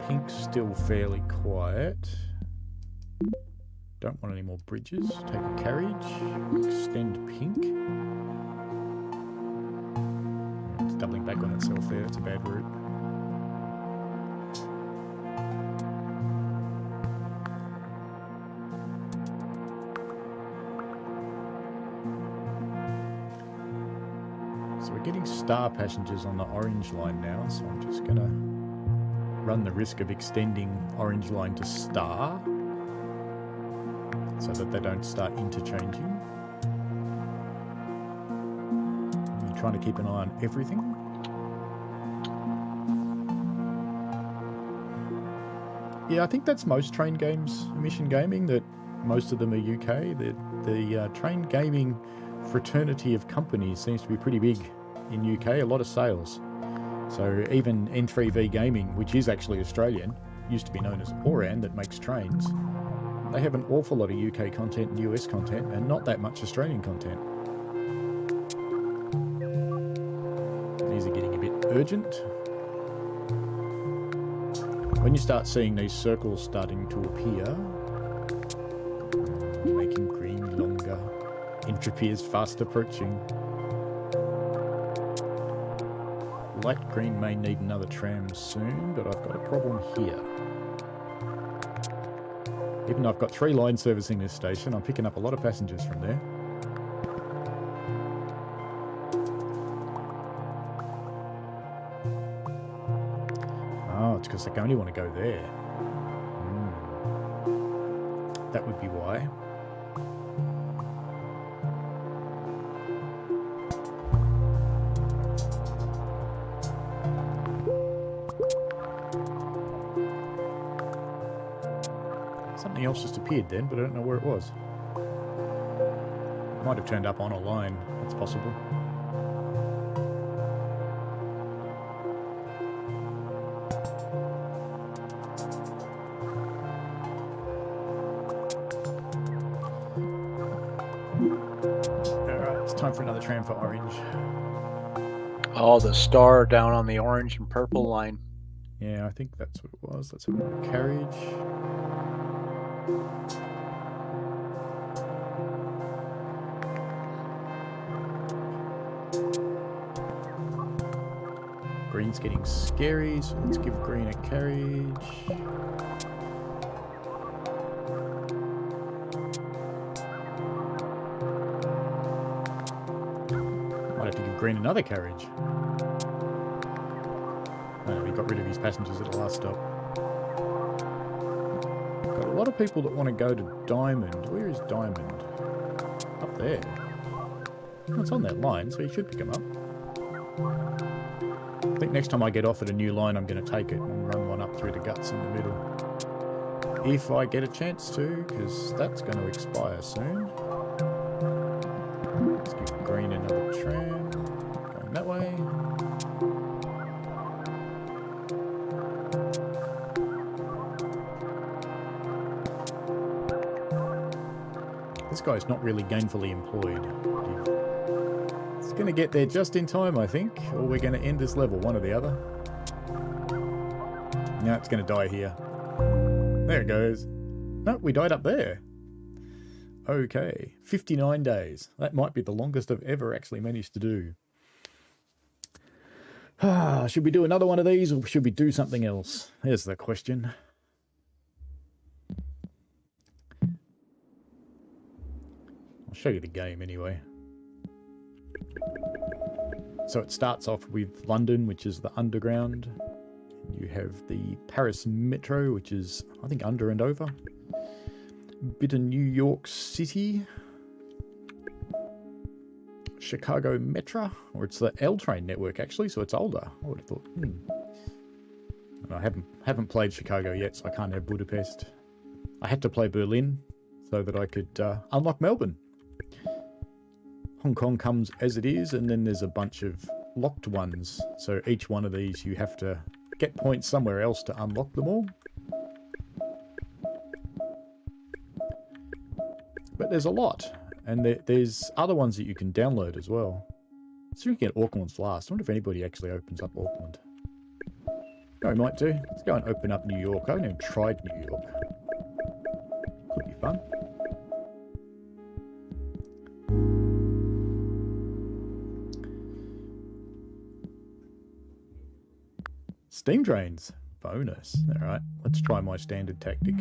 Pink's still fairly quiet. Don't want any more bridges. Take a carriage. Extend Pink. It's doubling back on itself there. It's a bad route. So we're getting star passengers on the orange line now, so I'm just going to run the risk of extending orange line to star so that they don't start interchanging. You're trying to keep an eye on everything. Yeah, I think that's most train games, Mission Gaming, that most of them are UK. The train gaming fraternity of companies seems to be pretty big in UK, a lot of sales. So even N3V Gaming, which is actually Australian, used to be known as Oran, that makes trains. They have an awful lot of UK content and US content, and not that much Australian content. These are getting a bit urgent. When you start seeing these circles starting to appear, making green longer, entropy is fast approaching. Light green may need another tram soon, but I've got a problem here. Even though I've got 3 lines servicing this station, I'm picking up a lot of passengers from there. Oh, it's because they only want to go there. That would be why. Something else just appeared then, but I don't know where it was. It might have turned up on a line. That's possible. Alright, it's time for another tram for orange. Oh, the star down on the orange and purple line. Yeah, I think that's what it was. Let's have a carriage. Green's getting scary, so let's give green a carriage. Might have to give green another carriage. Oh, he got rid of his passengers at the last stop. Got a lot of people that want to go to Diamond. Where is Diamond? Up there. Well, it's on that line, so he should pick him up. I think next time I get offered a new line, I'm going to take it and run one up through the guts in the middle. If I get a chance to, because that's going to expire soon. Let's give green another tram. Going that way. This guy's not really gainfully employed. It's going to get there just in time, I think, or we're going to end this level, one or the other. No, it's going to die here. There it goes. No, we died up there. Okay, 59 days. That might be the longest I've ever actually managed to do. Should we do another one of these, or should we do something else? Here's the question. I'll show you the game anyway. So it starts off with London, which is the underground. You have the Paris Metro, which is, I think, under and over. Bit of New York City. Chicago Metro, or it's the L train network actually, so it's older. I would have thought. I haven't played Chicago yet, so I can't have Budapest. I had to play Berlin so that I could unlock Melbourne. Hong Kong comes as it is, and then there's a bunch of locked ones. So each one of these you have to get points somewhere else to unlock them all. But there's a lot. And there's other ones that you can download as well. So you can get Auckland's last. I wonder if anybody actually opens up Auckland. No, we might do. Let's go and open up New York. I haven't even tried New York. Could be fun. Steam trains. Bonus. Alright, let's try my standard tactic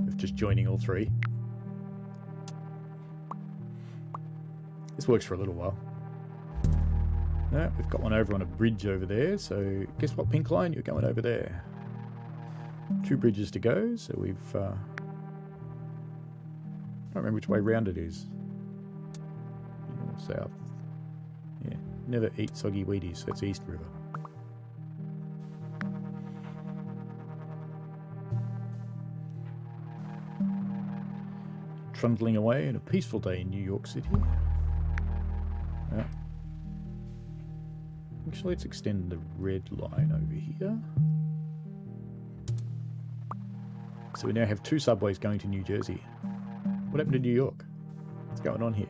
of just joining all three. This works for a little while. Yeah, we've got one over on a bridge over there, so guess what, Pink Line? You're going over there. 2 bridges to go, so we've... I don't remember which way round it is. North, south. Yeah, never eat soggy Wheaties, so it's East River. Trundling away in a peaceful day in New York City. Yeah. Actually, let's extend the red line over here. So we now have 2 subways going to New Jersey. What happened to New York? What's going on here?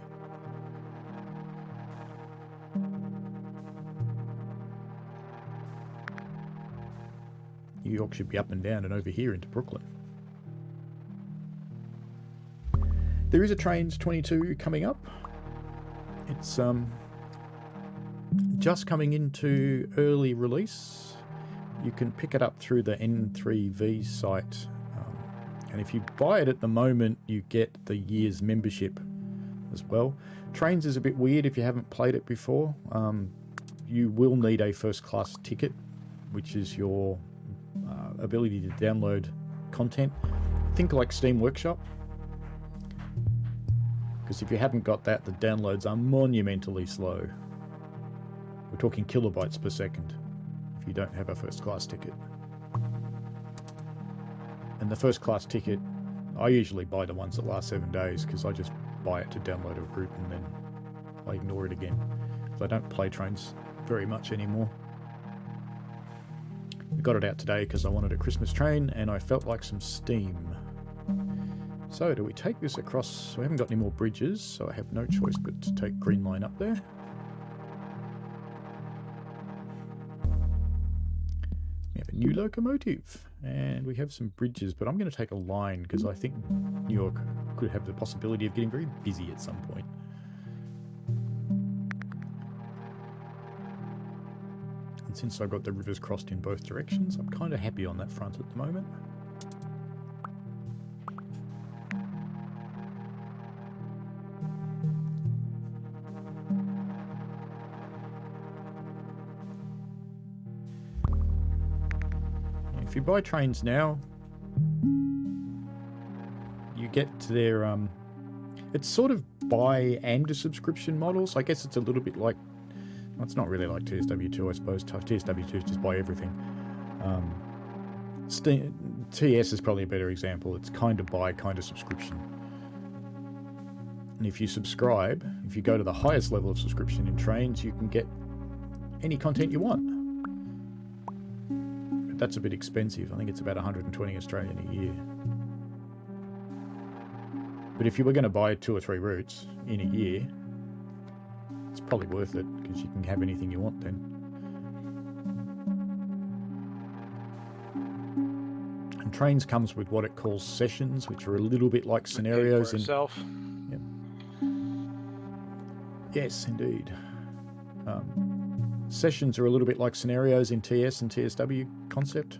New York should be up and down and over here into Brooklyn. There is a Trainz 22 coming up. It's just coming into early release. You can pick it up through the N3V site, and if you buy it at the moment, you get the year's membership as well. Trainz is a bit weird if you haven't played it before. You will need a first class ticket, which is your ability to download content. Think like Steam Workshop. Because if you haven't got that, the downloads are monumentally slow. We're talking kilobytes per second if you don't have a first class ticket. And the first class ticket, I usually buy the ones that last 7 days because I just buy it to download a route and then I ignore it again. So I don't play Trainz very much anymore. We got it out today because I wanted a Christmas train and I felt like some steam. So do we take this across? We haven't got any more bridges, so I have no choice but to take Green Line up there. We have a new locomotive and we have some bridges, but I'm going to take a line because I think New York could have the possibility of getting very busy at some point. And since I've got the rivers crossed in both directions, I'm kind of happy on that front at the moment. If you buy Trainz now, you get their, it's sort of buy and a subscription model, so I guess it's a little bit like, well, it's not really like TSW2, I suppose. TSW2 is just buy everything. TS is probably a better example. It's kind of buy, kind of subscription. And if you subscribe, if you go to the highest level of subscription in Trainz, you can get any content you want. That's a bit expensive. I think it's about 120 Australian a year. But if you were going to buy 2 or 3 routes in a year, it's probably worth it because you can have anything you want then. And Trainz comes with what it calls sessions, which are a little bit like scenarios. Yep. Yes, indeed. Sessions are a little bit like scenarios in TS and TSW concept.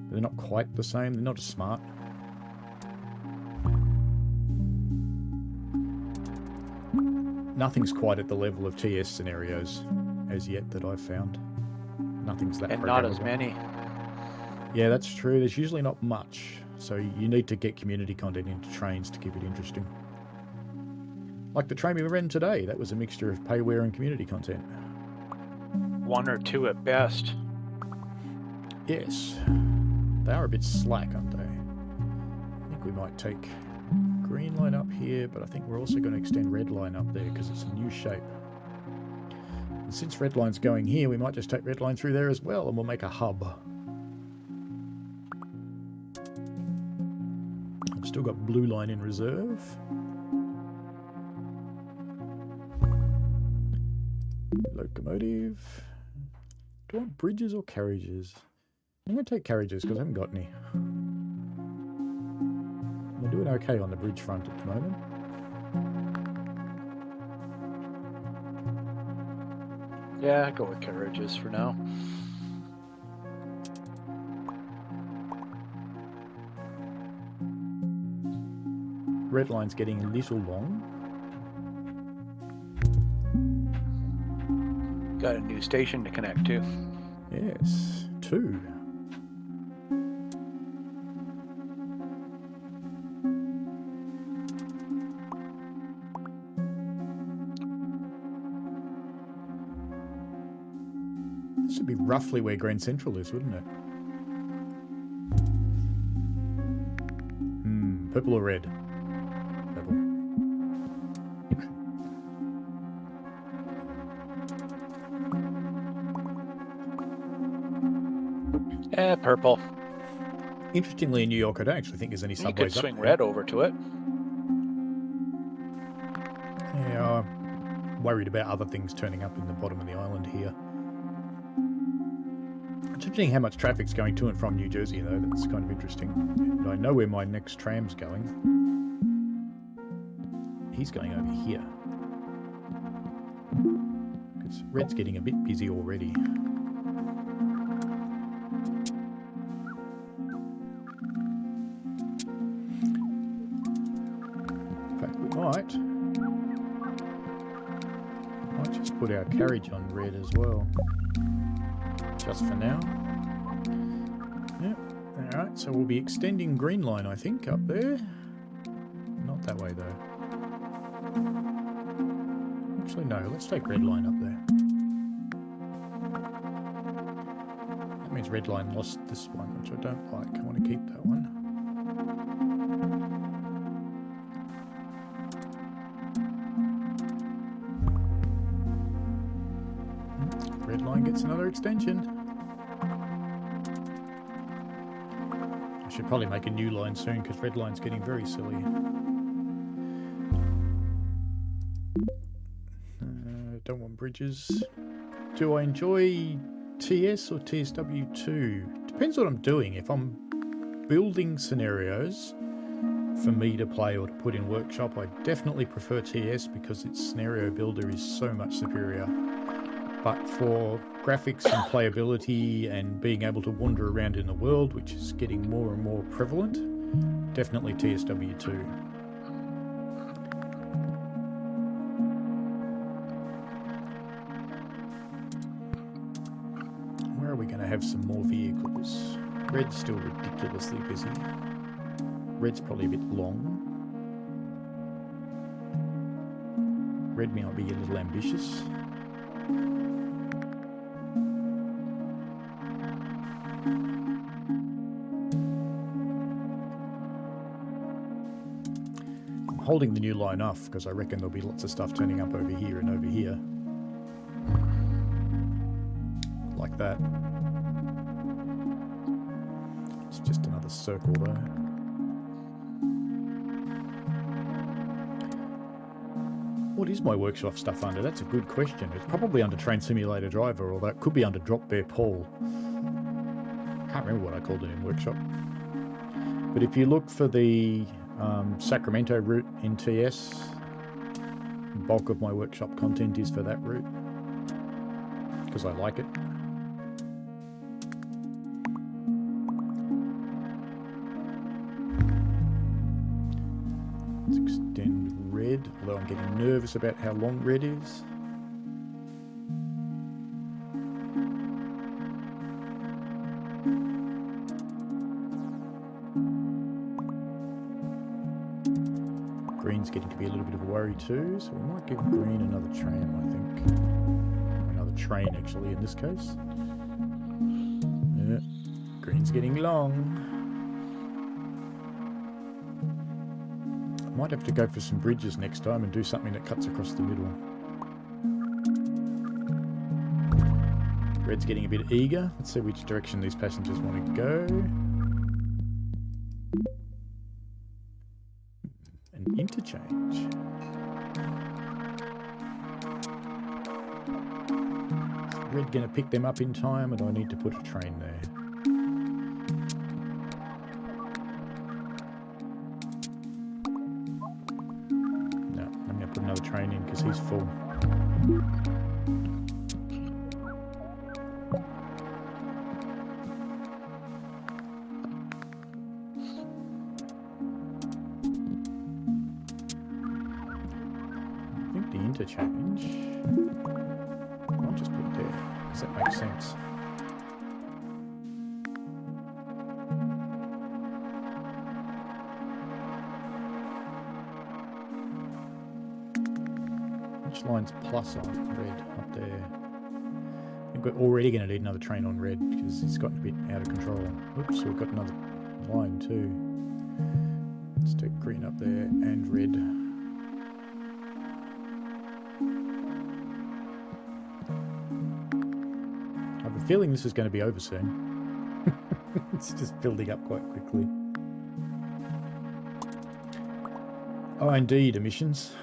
But they're not quite the same. They're not as smart. Nothing's quite at the level of TS scenarios as yet that I've found. Nothing's that And not as programmable. many. Yeah, that's true. There's usually not much. So you need to get community content into Trainz to keep it interesting. Like the train we ran today, that was a mixture of payware and community content. 1 or 2 at best. Yes. They are a bit slack, aren't they? I think we might take green line up here, but I think we're also going to extend red line up there because it's a new shape. And since red line's going here, we might just take red line through there as well, and we'll make a hub. I've still got blue line in reserve. Locomotive. Do I want bridges or carriages? I'm going to take carriages because I haven't got any. We're doing okay on the bridge front at the moment. Yeah, go with carriages for now. Red line's getting a little long. Got a new station to connect to. Yes, 2. This would be roughly where Grand Central is, wouldn't it? Purple or red? Purple. Purple. Interestingly, in New York, I don't actually think there's any You subways could swing up there. red over to it. Yeah, I'm worried about other things turning up in the bottom of the island here. It's interesting how much traffic's going to and from New Jersey, though. That's kind of interesting. And I know where my next tram's going. He's going over here. Because red's getting a bit busy already. In fact, we might just put our carriage on red as well. Just for now. Yep. Alright, so we'll be extending green line, I think, up there. Not that way, though. Actually, no. Let's take red line up there. That means red line lost this one, which I don't like. I want to keep that one. Red line gets another extension. I should probably make a new line soon because red line's getting very silly. Don't want bridges. Do I enjoy TS or TSW2? Depends what I'm doing. If I'm building scenarios for me to play or to put in workshop, I definitely prefer TS because its scenario builder is so much superior. But for graphics and playability and being able to wander around in the world, which is getting more and more prevalent, definitely TSW2. Where are we going to have some more vehicles? Red's still ridiculously busy. Red's probably a bit long. Red might be a little ambitious. Holding the new line off because I reckon there'll be lots of stuff turning up over here and over here. Like that. It's just another circle though. What is my workshop stuff under? That's a good question. It's probably under Train Simulator Driver, or that could be under Drop Bear Paul. Can't remember what I called it in workshop. But if you look for the Sacramento route in TS, the bulk of my workshop content is for that route because I like it. Let's extend red. red, although I'm getting nervous about how long red is. Green's getting to be a little bit of a worry too, so we might give green another tram, I think. Another train, actually, in this case. Yeah, green's getting long. I might have to go for some bridges next time and do something that cuts across the middle. Red's getting a bit eager. Let's see which direction these passengers want to go. An interchange. Is Red going to pick them up in time, or do I need to put a train there? No, I'm going to put another train in because he's full. Interchange. I'll just put it there, because that makes sense. Which line's plus on red up there? I think we're already going to need another train on red because it's gotten a bit out of control. Oops, we've got another line too. Let's take green up there and red. Feeling this is going to be over soon. It's just building up quite quickly. Oh, indeed, emissions.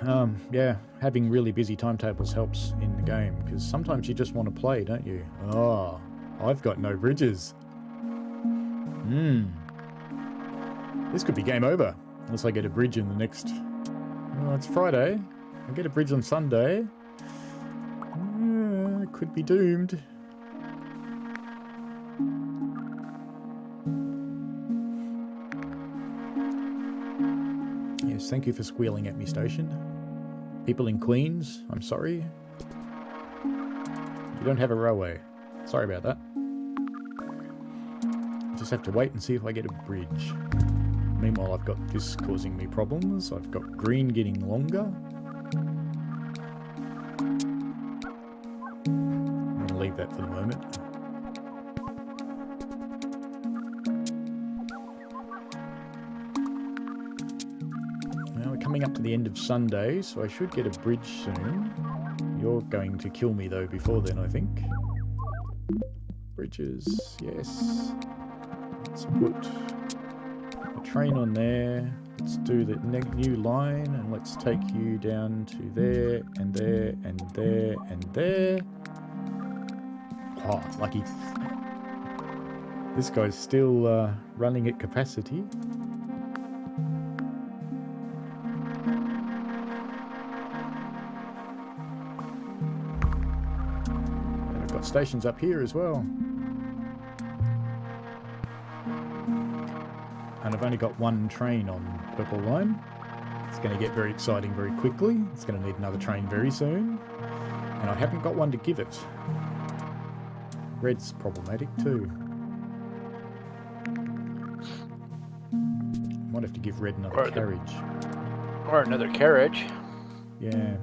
Yeah, having really busy timetables helps in the game, because sometimes you just want to play, don't you? Oh, I've got no bridges. This could be game over, unless I get a bridge in the next... Oh, it's Friday. I get a bridge on Sunday. Could be doomed. Yes, thank you for squealing at me, station. People in Queens, I'm sorry. You don't have a railway. Sorry about that. Just have to wait and see if I get a bridge. Meanwhile, I've got this causing me problems. I've got green getting longer. I'm going to leave that for the moment. Coming up to the end of Sunday, so I should get a bridge soon. You're going to kill me though before then, I think. Bridges, yes. Let's put a train on there. Let's do the new line, and let's take you down to there, and there, and there, and there. Oh, lucky. This guy's still running at capacity. Stations up here as well. And I've only got one train on Purple Line. It's going to get very exciting very quickly. It's going to need another train very soon. And I haven't got one to give it. Red's problematic too. Might have to give Red another carriage. Or another carriage. Yeah.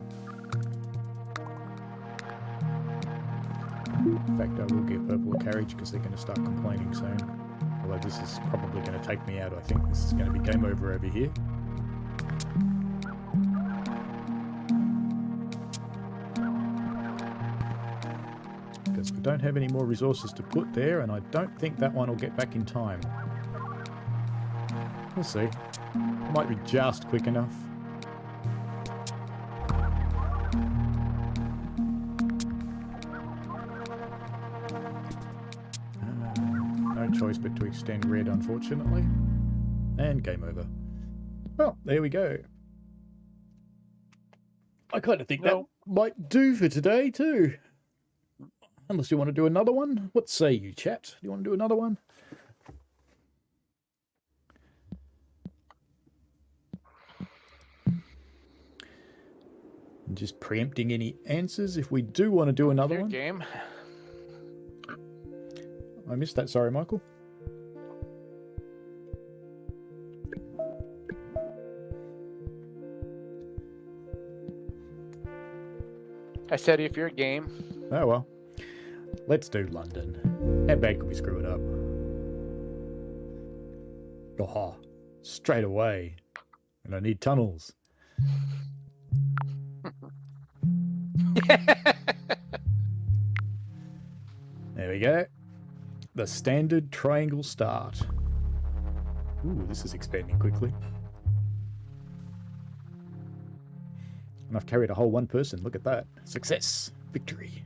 In fact, I will give Purple a carriage because they're going to start complaining soon. Although this is probably going to take me out, I think. This is going to be game over here. Because we don't have any more resources to put there, and I don't think that one will get back in time. We'll see. Might be just quick enough. Choice but to extend red, unfortunately. And game over. Well, there we go. I kind of think that might do for today too. Unless you want to do another one. What say you, chat? Do you want to do another one? I'm just preempting any answers if we do want to do another Fair one. game. I missed that. Sorry, Michael. I said if you're game. Oh, well. Let's do London. How bad could we screw it up? Oh, straight away. And I need tunnels. There we go. The standard triangle start. Ooh, this is expanding quickly. And I've carried a whole one person. Look at that. Success. Victory.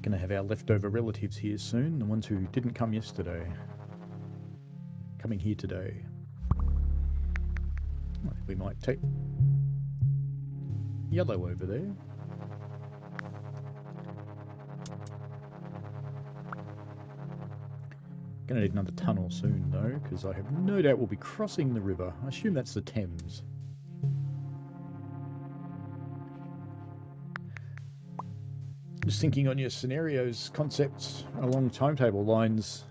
Gonna have our leftover relatives here soon. The ones who didn't come yesterday. Coming here today. I think we might take yellow over there. Gonna need another tunnel soon though, because I have no doubt we'll be crossing the river. I assume that's the Thames. Just thinking on your scenarios, concepts along timetable lines,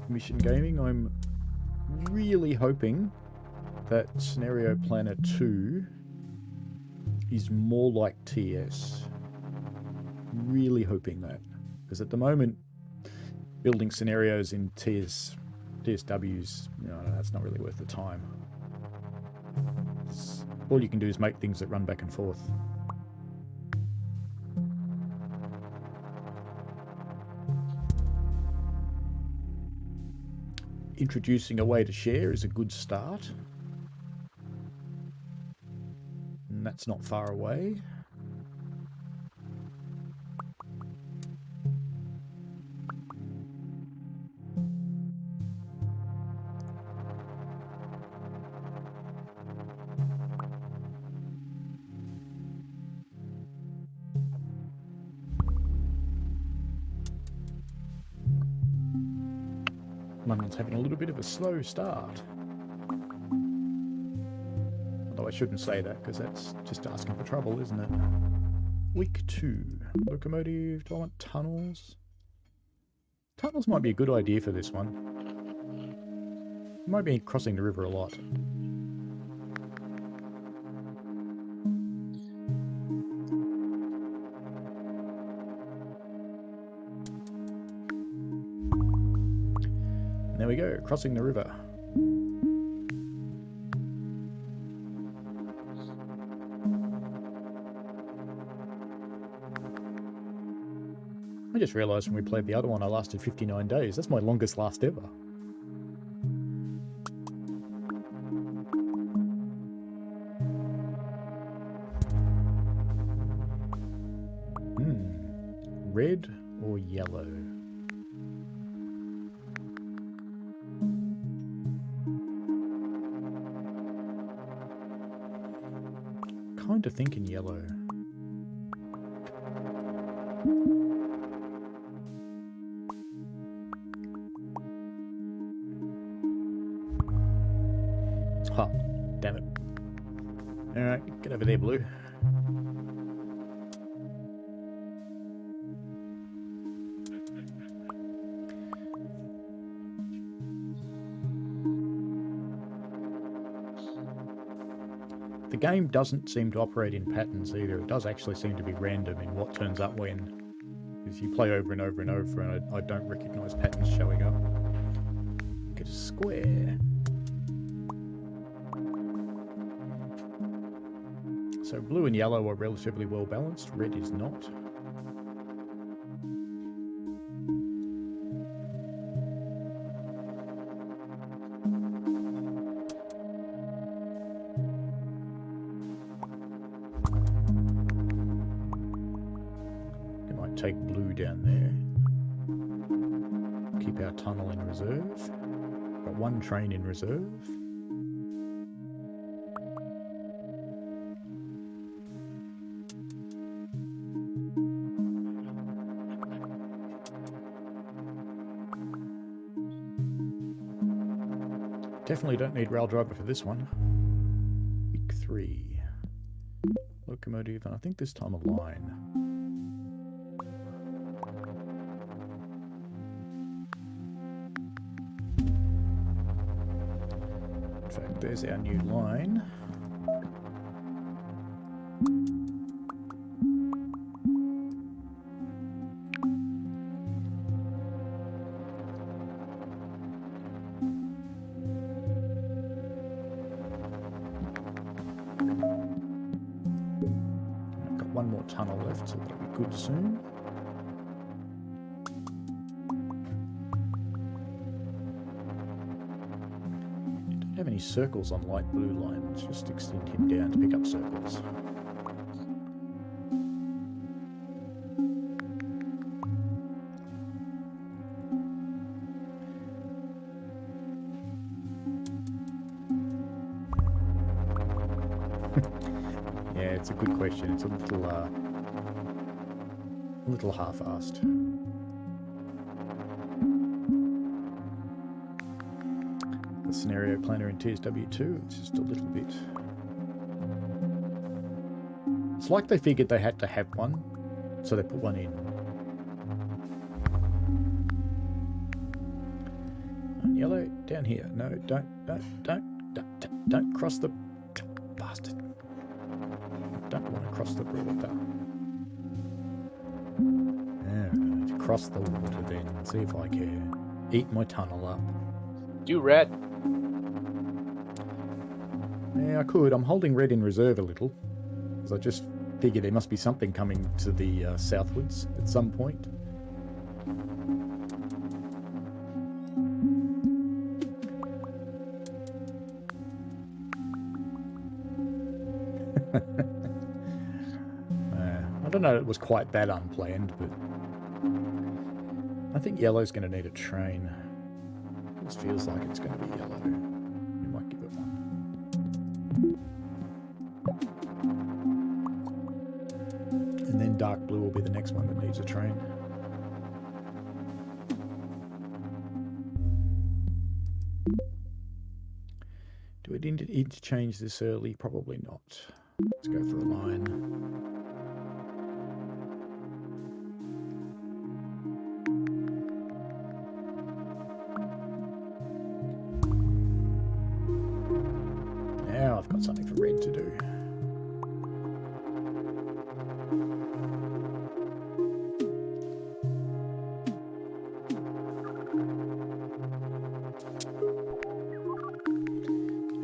Mission Gaming, I'm really hoping that Scenario Planner 2 is more like TS. Really hoping that. Because at the moment, building scenarios in TSWs, you know, that's not really worth the time. All you can do is make things that run back and forth. Introducing a way to share is a good start. And that's not far away. London's having a little bit of a slow start. Although I shouldn't say that, because that's just asking for trouble, isn't it? Week 2. Locomotive. Do I want tunnels? Tunnels might be a good idea for this one. Might be crossing the river a lot. There we go, crossing the river. I just realised when we played the other one I lasted 59 days. That's my longest last ever. Red or yellow? Kind of thinking yellow. Oh, damn it. Alright, get over there, Blue. The game doesn't seem to operate in patterns either. It does actually seem to be random in what turns up when. Because you play over and over and over and I don't recognise patterns showing up. Get a square. So blue and yellow are relatively well balanced. Red is not. Take blue down there. Keep our tunnel in reserve. Got one train in reserve. Definitely don't need rail driver for this one. Week 3. Locomotive, and I think this time a line. In fact, there's our new line. One more tunnel left, so that'll be good soon. Don't have any circles on light blue line. Let's just extend him down to pick up circles. Yeah, it's a good question. It's a little half-assed. The scenario planner in TSW2, it's just a little bit. It's like they figured they had to have one, so they put one in. Yellow, down here. No, don't cross the bastard. Don't want to cross the water. Yeah, cross the water then. See if I can eat my tunnel up. Do red. Yeah, I could. I'm holding red in reserve a little, because I just figure there must be something coming to the southwards at some point. I don't know if it was quite that unplanned, but I think yellow's going to need a train. This feels like it's going to be yellow. We might give it one. And then dark blue will be the next one that needs a train. Do we need to interchange this early? Probably not. Let's go for a line. Now I've got something for red to do.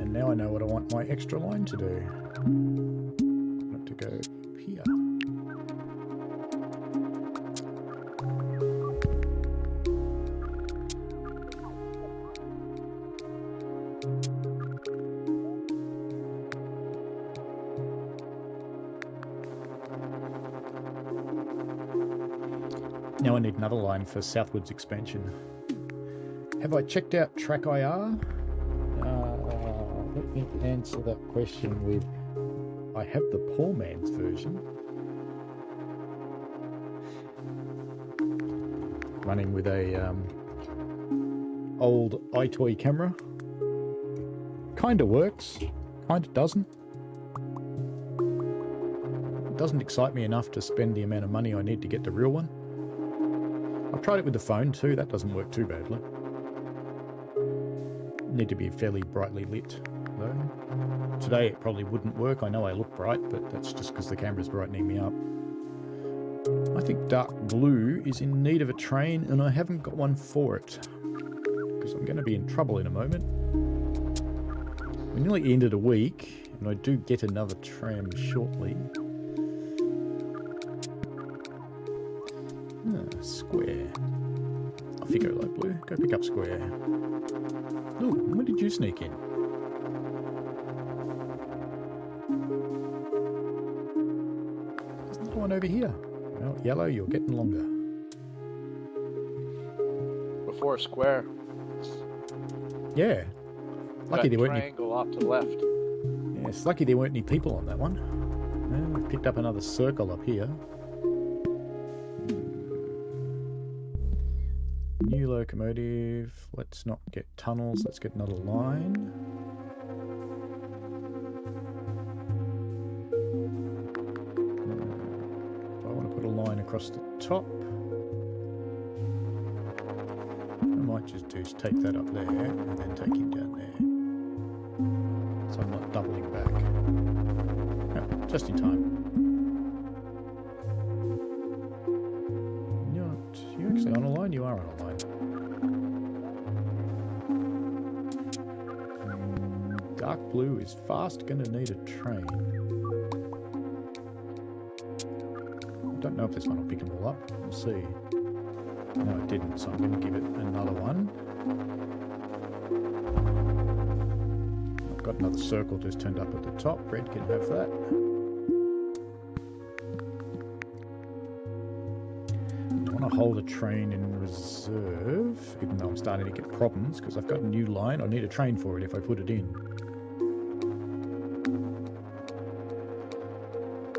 And now I know what I want my extra line to do. I want it to go up here. Now I need another line for southwards expansion. Have I checked out Track IR? Let me answer that question with, I have the poor man's version. Running with a old iToy camera. Kinda works, kinda doesn't. It doesn't excite me enough to spend the amount of money I need to get the real one. I've tried it with the phone too, that doesn't work too badly. Need to be fairly brightly lit though. Today it probably wouldn't work, I know I look bright, but that's just because the camera's brightening me up. I think dark blue is in need of a train and I haven't got one for it. Because I'm going to be in trouble in a moment. We're nearly ended a week and I do get another tram shortly. Square. Off you go, light blue. Go pick up square. Ooh, when did you sneak in? There's another one over here. Well, yellow, you're getting longer. Before square. Yeah. Lucky there weren't any. Triangle off to the left. Yeah, it's lucky there weren't any people on that one. Well, we've picked up another circle up here. New locomotive. Let's not get tunnels. Let's get another line. If I want to put a line across the top, I might just take that up there and then take him down there. So I'm not doubling back. No, just in time. You're actually on a line? You are on a line. Dark blue is fast going to need a train. I don't know if this one will pick them all up. We'll see. No, it didn't, so I'm going to give it another one. I've got another circle just turned up at the top. Red can have that. Hold a train in reserve, even though I'm starting to get problems because I've got a new line. I need a train for it if I put it in.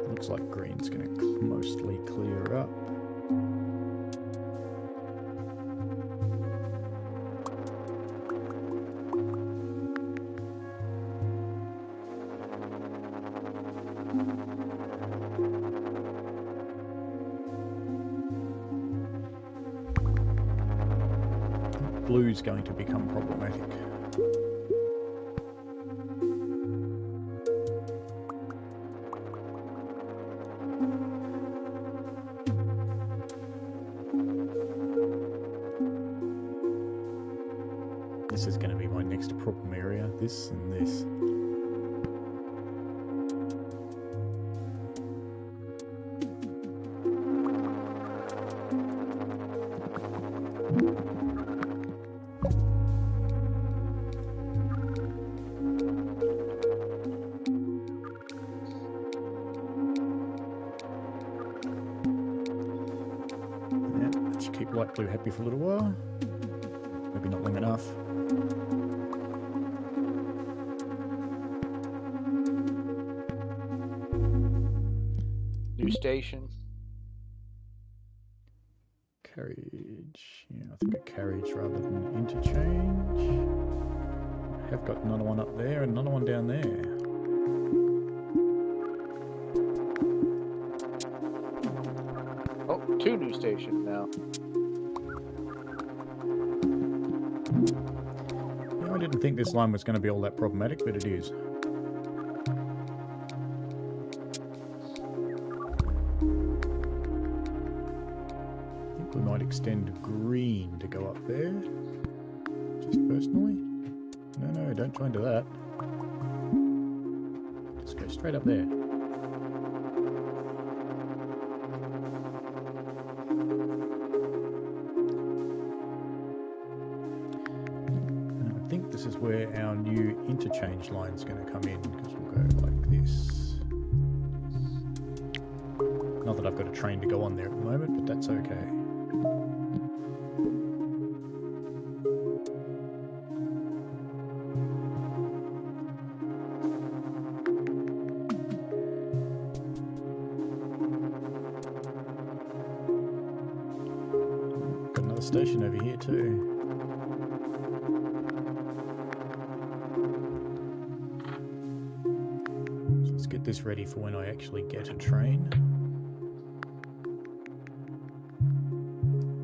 Looks like green's going to mostly clear up. Blue's going to become problematic. This is going to be my next problem area, this and this. Light blue happy for a little while. Maybe not long enough. New station. Carriage. Yeah, I think a carriage rather than interchange. I have got another one up there and another one down there. Oh, 2 new stations now. I didn't think this line was going to be all that problematic, but it is. I think we might extend green to go up there. Just personally. No, don't try and do that. Just go straight up there. This is where our new interchange line is going to come in, because we'll go like this. Not that I've got a train to go on there at the moment, but that's okay. Got another station over here too. This ready for when I actually get a train,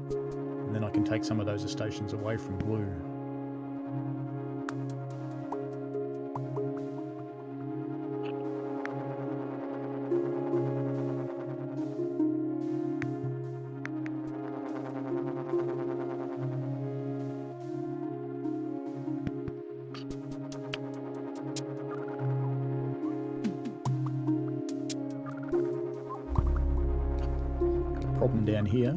and then I can take some of those stations away from blue. Problem down here.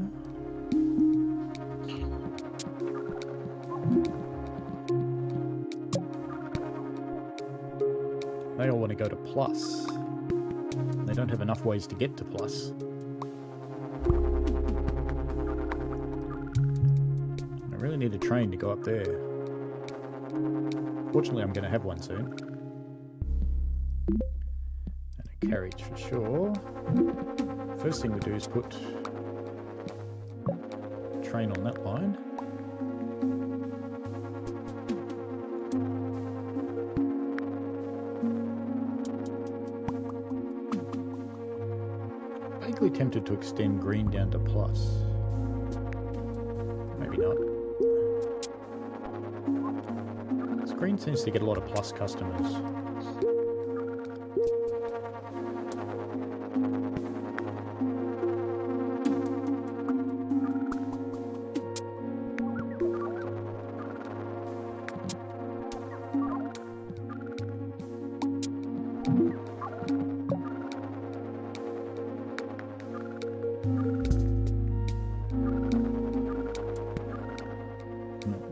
They all want to go to plus. They don't have enough ways to get to plus. I really need a train to go up there. Fortunately, I'm going to have one soon. And a carriage for sure. First thing we do is put train on that line. actually tempted to extend green down to plus. Maybe not. This green seems to get a lot of plus customers.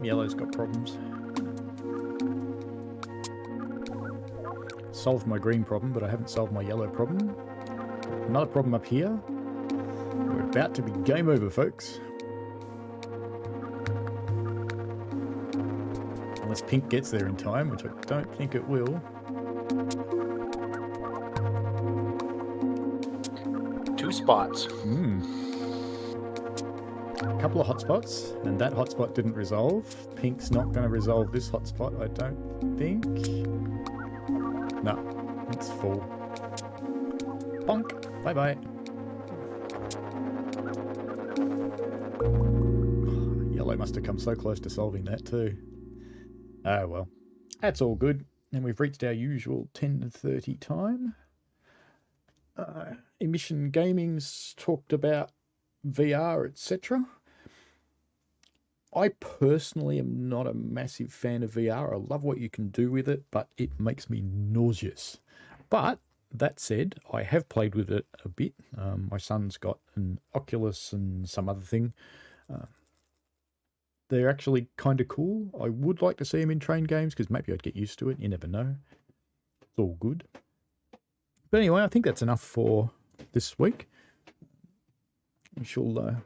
Yellow's got problems. Solved my green problem, but I haven't solved my yellow problem. Another problem up here. We're about to be game over, folks. Unless pink gets there in time, which I don't think it will. 2 spots. A couple of hotspots, and that hotspot didn't resolve. Pink's not going to resolve this hotspot, I don't think. No, it's full. Bonk. Bye-bye. Yellow must have come so close to solving that too. Oh well. That's all good. And we've reached our usual 10:30 time. Emission Gaming's talked about VR, etc. I personally am not a massive fan of VR. I love what you can do with it, but it makes me nauseous. But that said, I have played with it a bit. My son's got an Oculus and some other thing. They're actually kind of cool. I would like to see them in train games because maybe I'd get used to it. You never know. It's all good. But anyway, I think that's enough for this week. We shall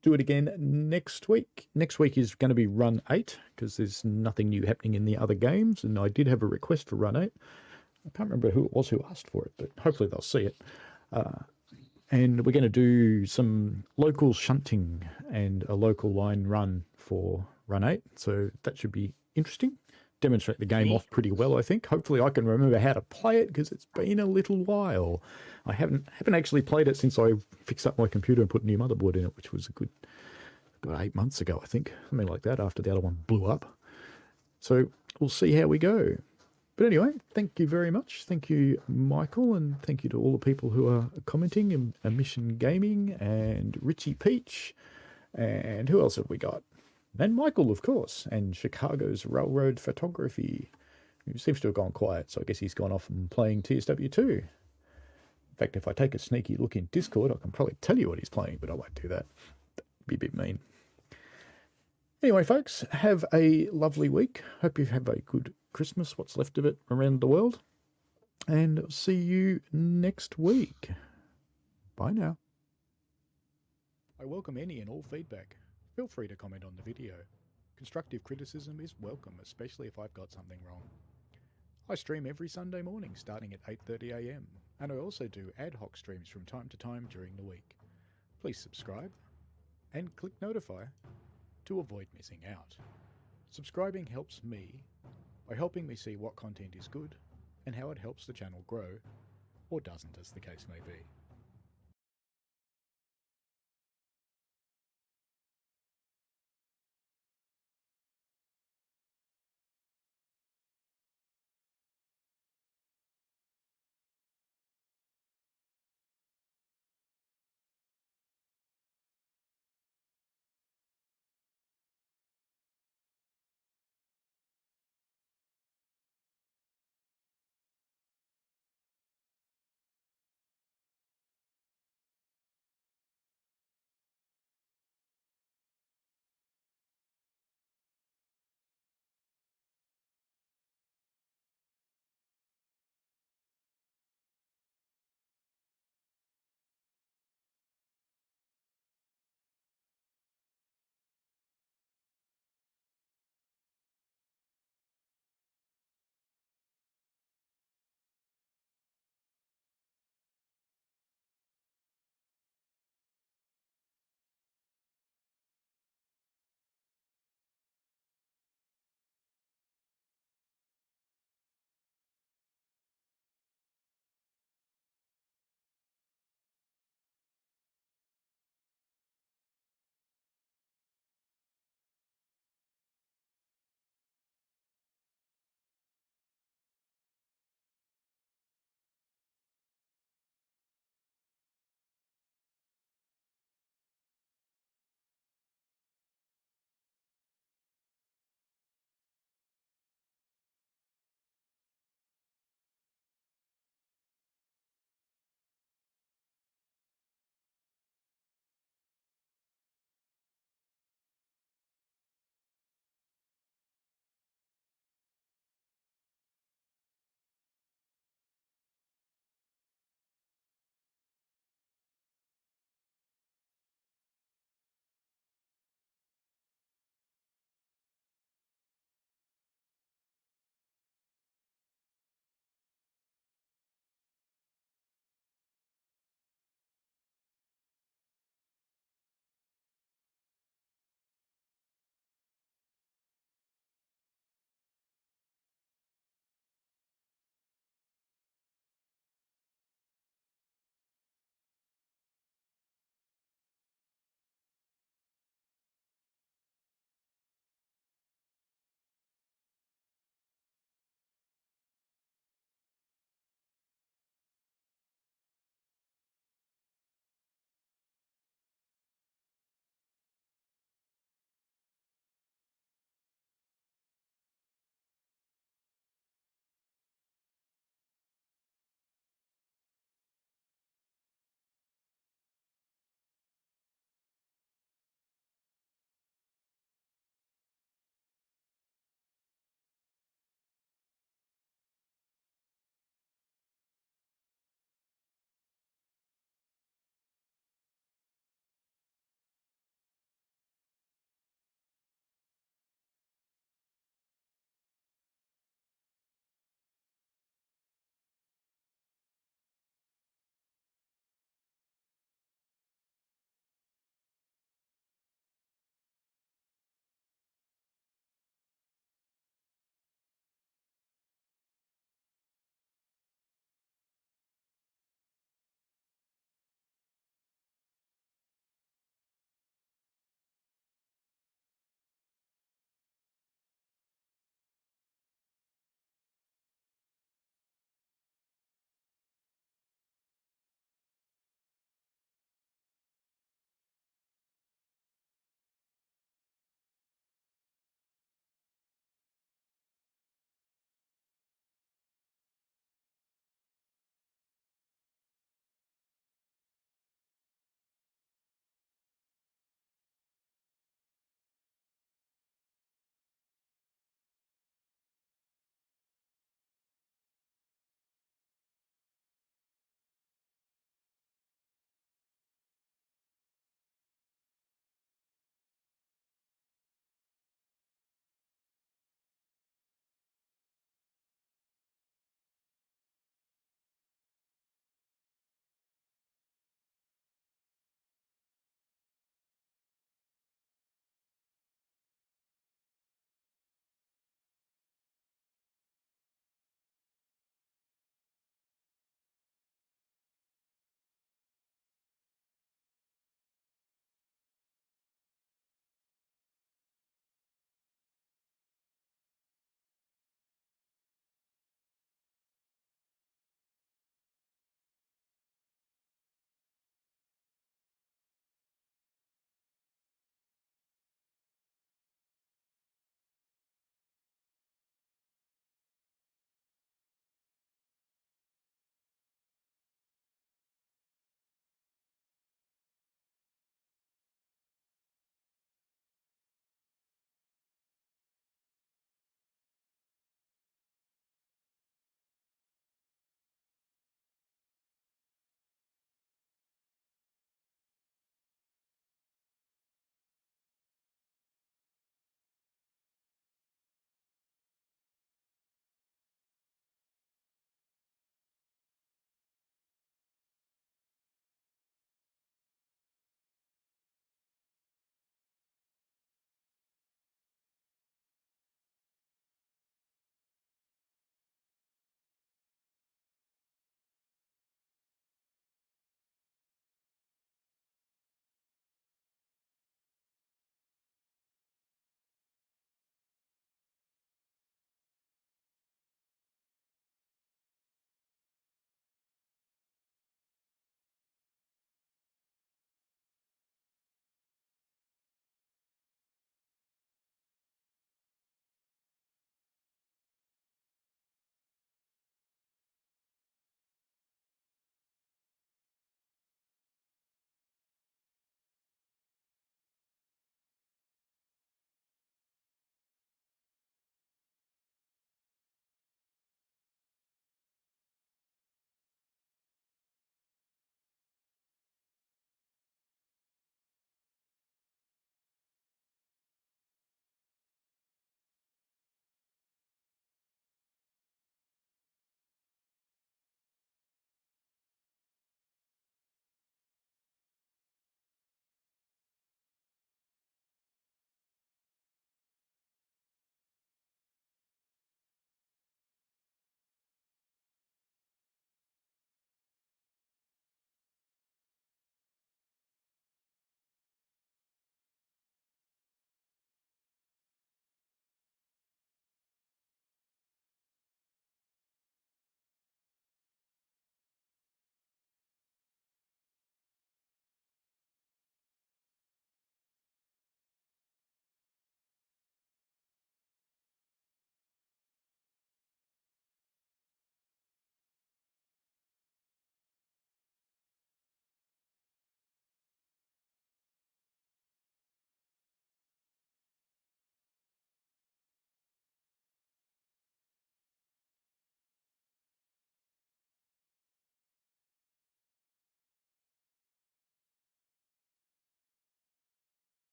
do it again next week. Next week is going to be Run 8 because there's nothing new happening in the other games. And I did have a request for Run 8. I can't remember who it was who asked for it, but hopefully they'll see it. And we're going to do some local shunting and a local line run for Run 8. So that should be interesting. Demonstrate the game off pretty well, I think. Hopefully I can remember how to play it because it's been a little while. I haven't actually played it since I fixed up my computer and put a new motherboard in it, which was a good 8 months ago, I think. Something like that after the other one blew up. So we'll see how we go. But anyway, thank you very much. Thank you, Michael, and thank you to all the people who are commenting, and Emission Gaming, and Richie Peach, and who else have we got? And Michael, of course, and Chicago's Railroad Photography, who seems to have gone quiet, so I guess he's gone off and playing TSW2. In fact, if I take a sneaky look in Discord, I can probably tell you what he's playing, but I won't do that. That'd be a bit mean. Anyway, folks, have a lovely week. Hope you have a good Christmas, what's left of it around the world. And see you next week. Bye now. I welcome any and all feedback. Feel free to comment on the video. Constructive criticism is welcome, especially if I've got something wrong. I stream every Sunday morning starting at 8:30 AM, and I also do ad hoc streams from time to time during the week. Please subscribe and click notify to avoid missing out. Subscribing helps me by helping me see what content is good and how it helps the channel grow, or doesn't, as the case may be.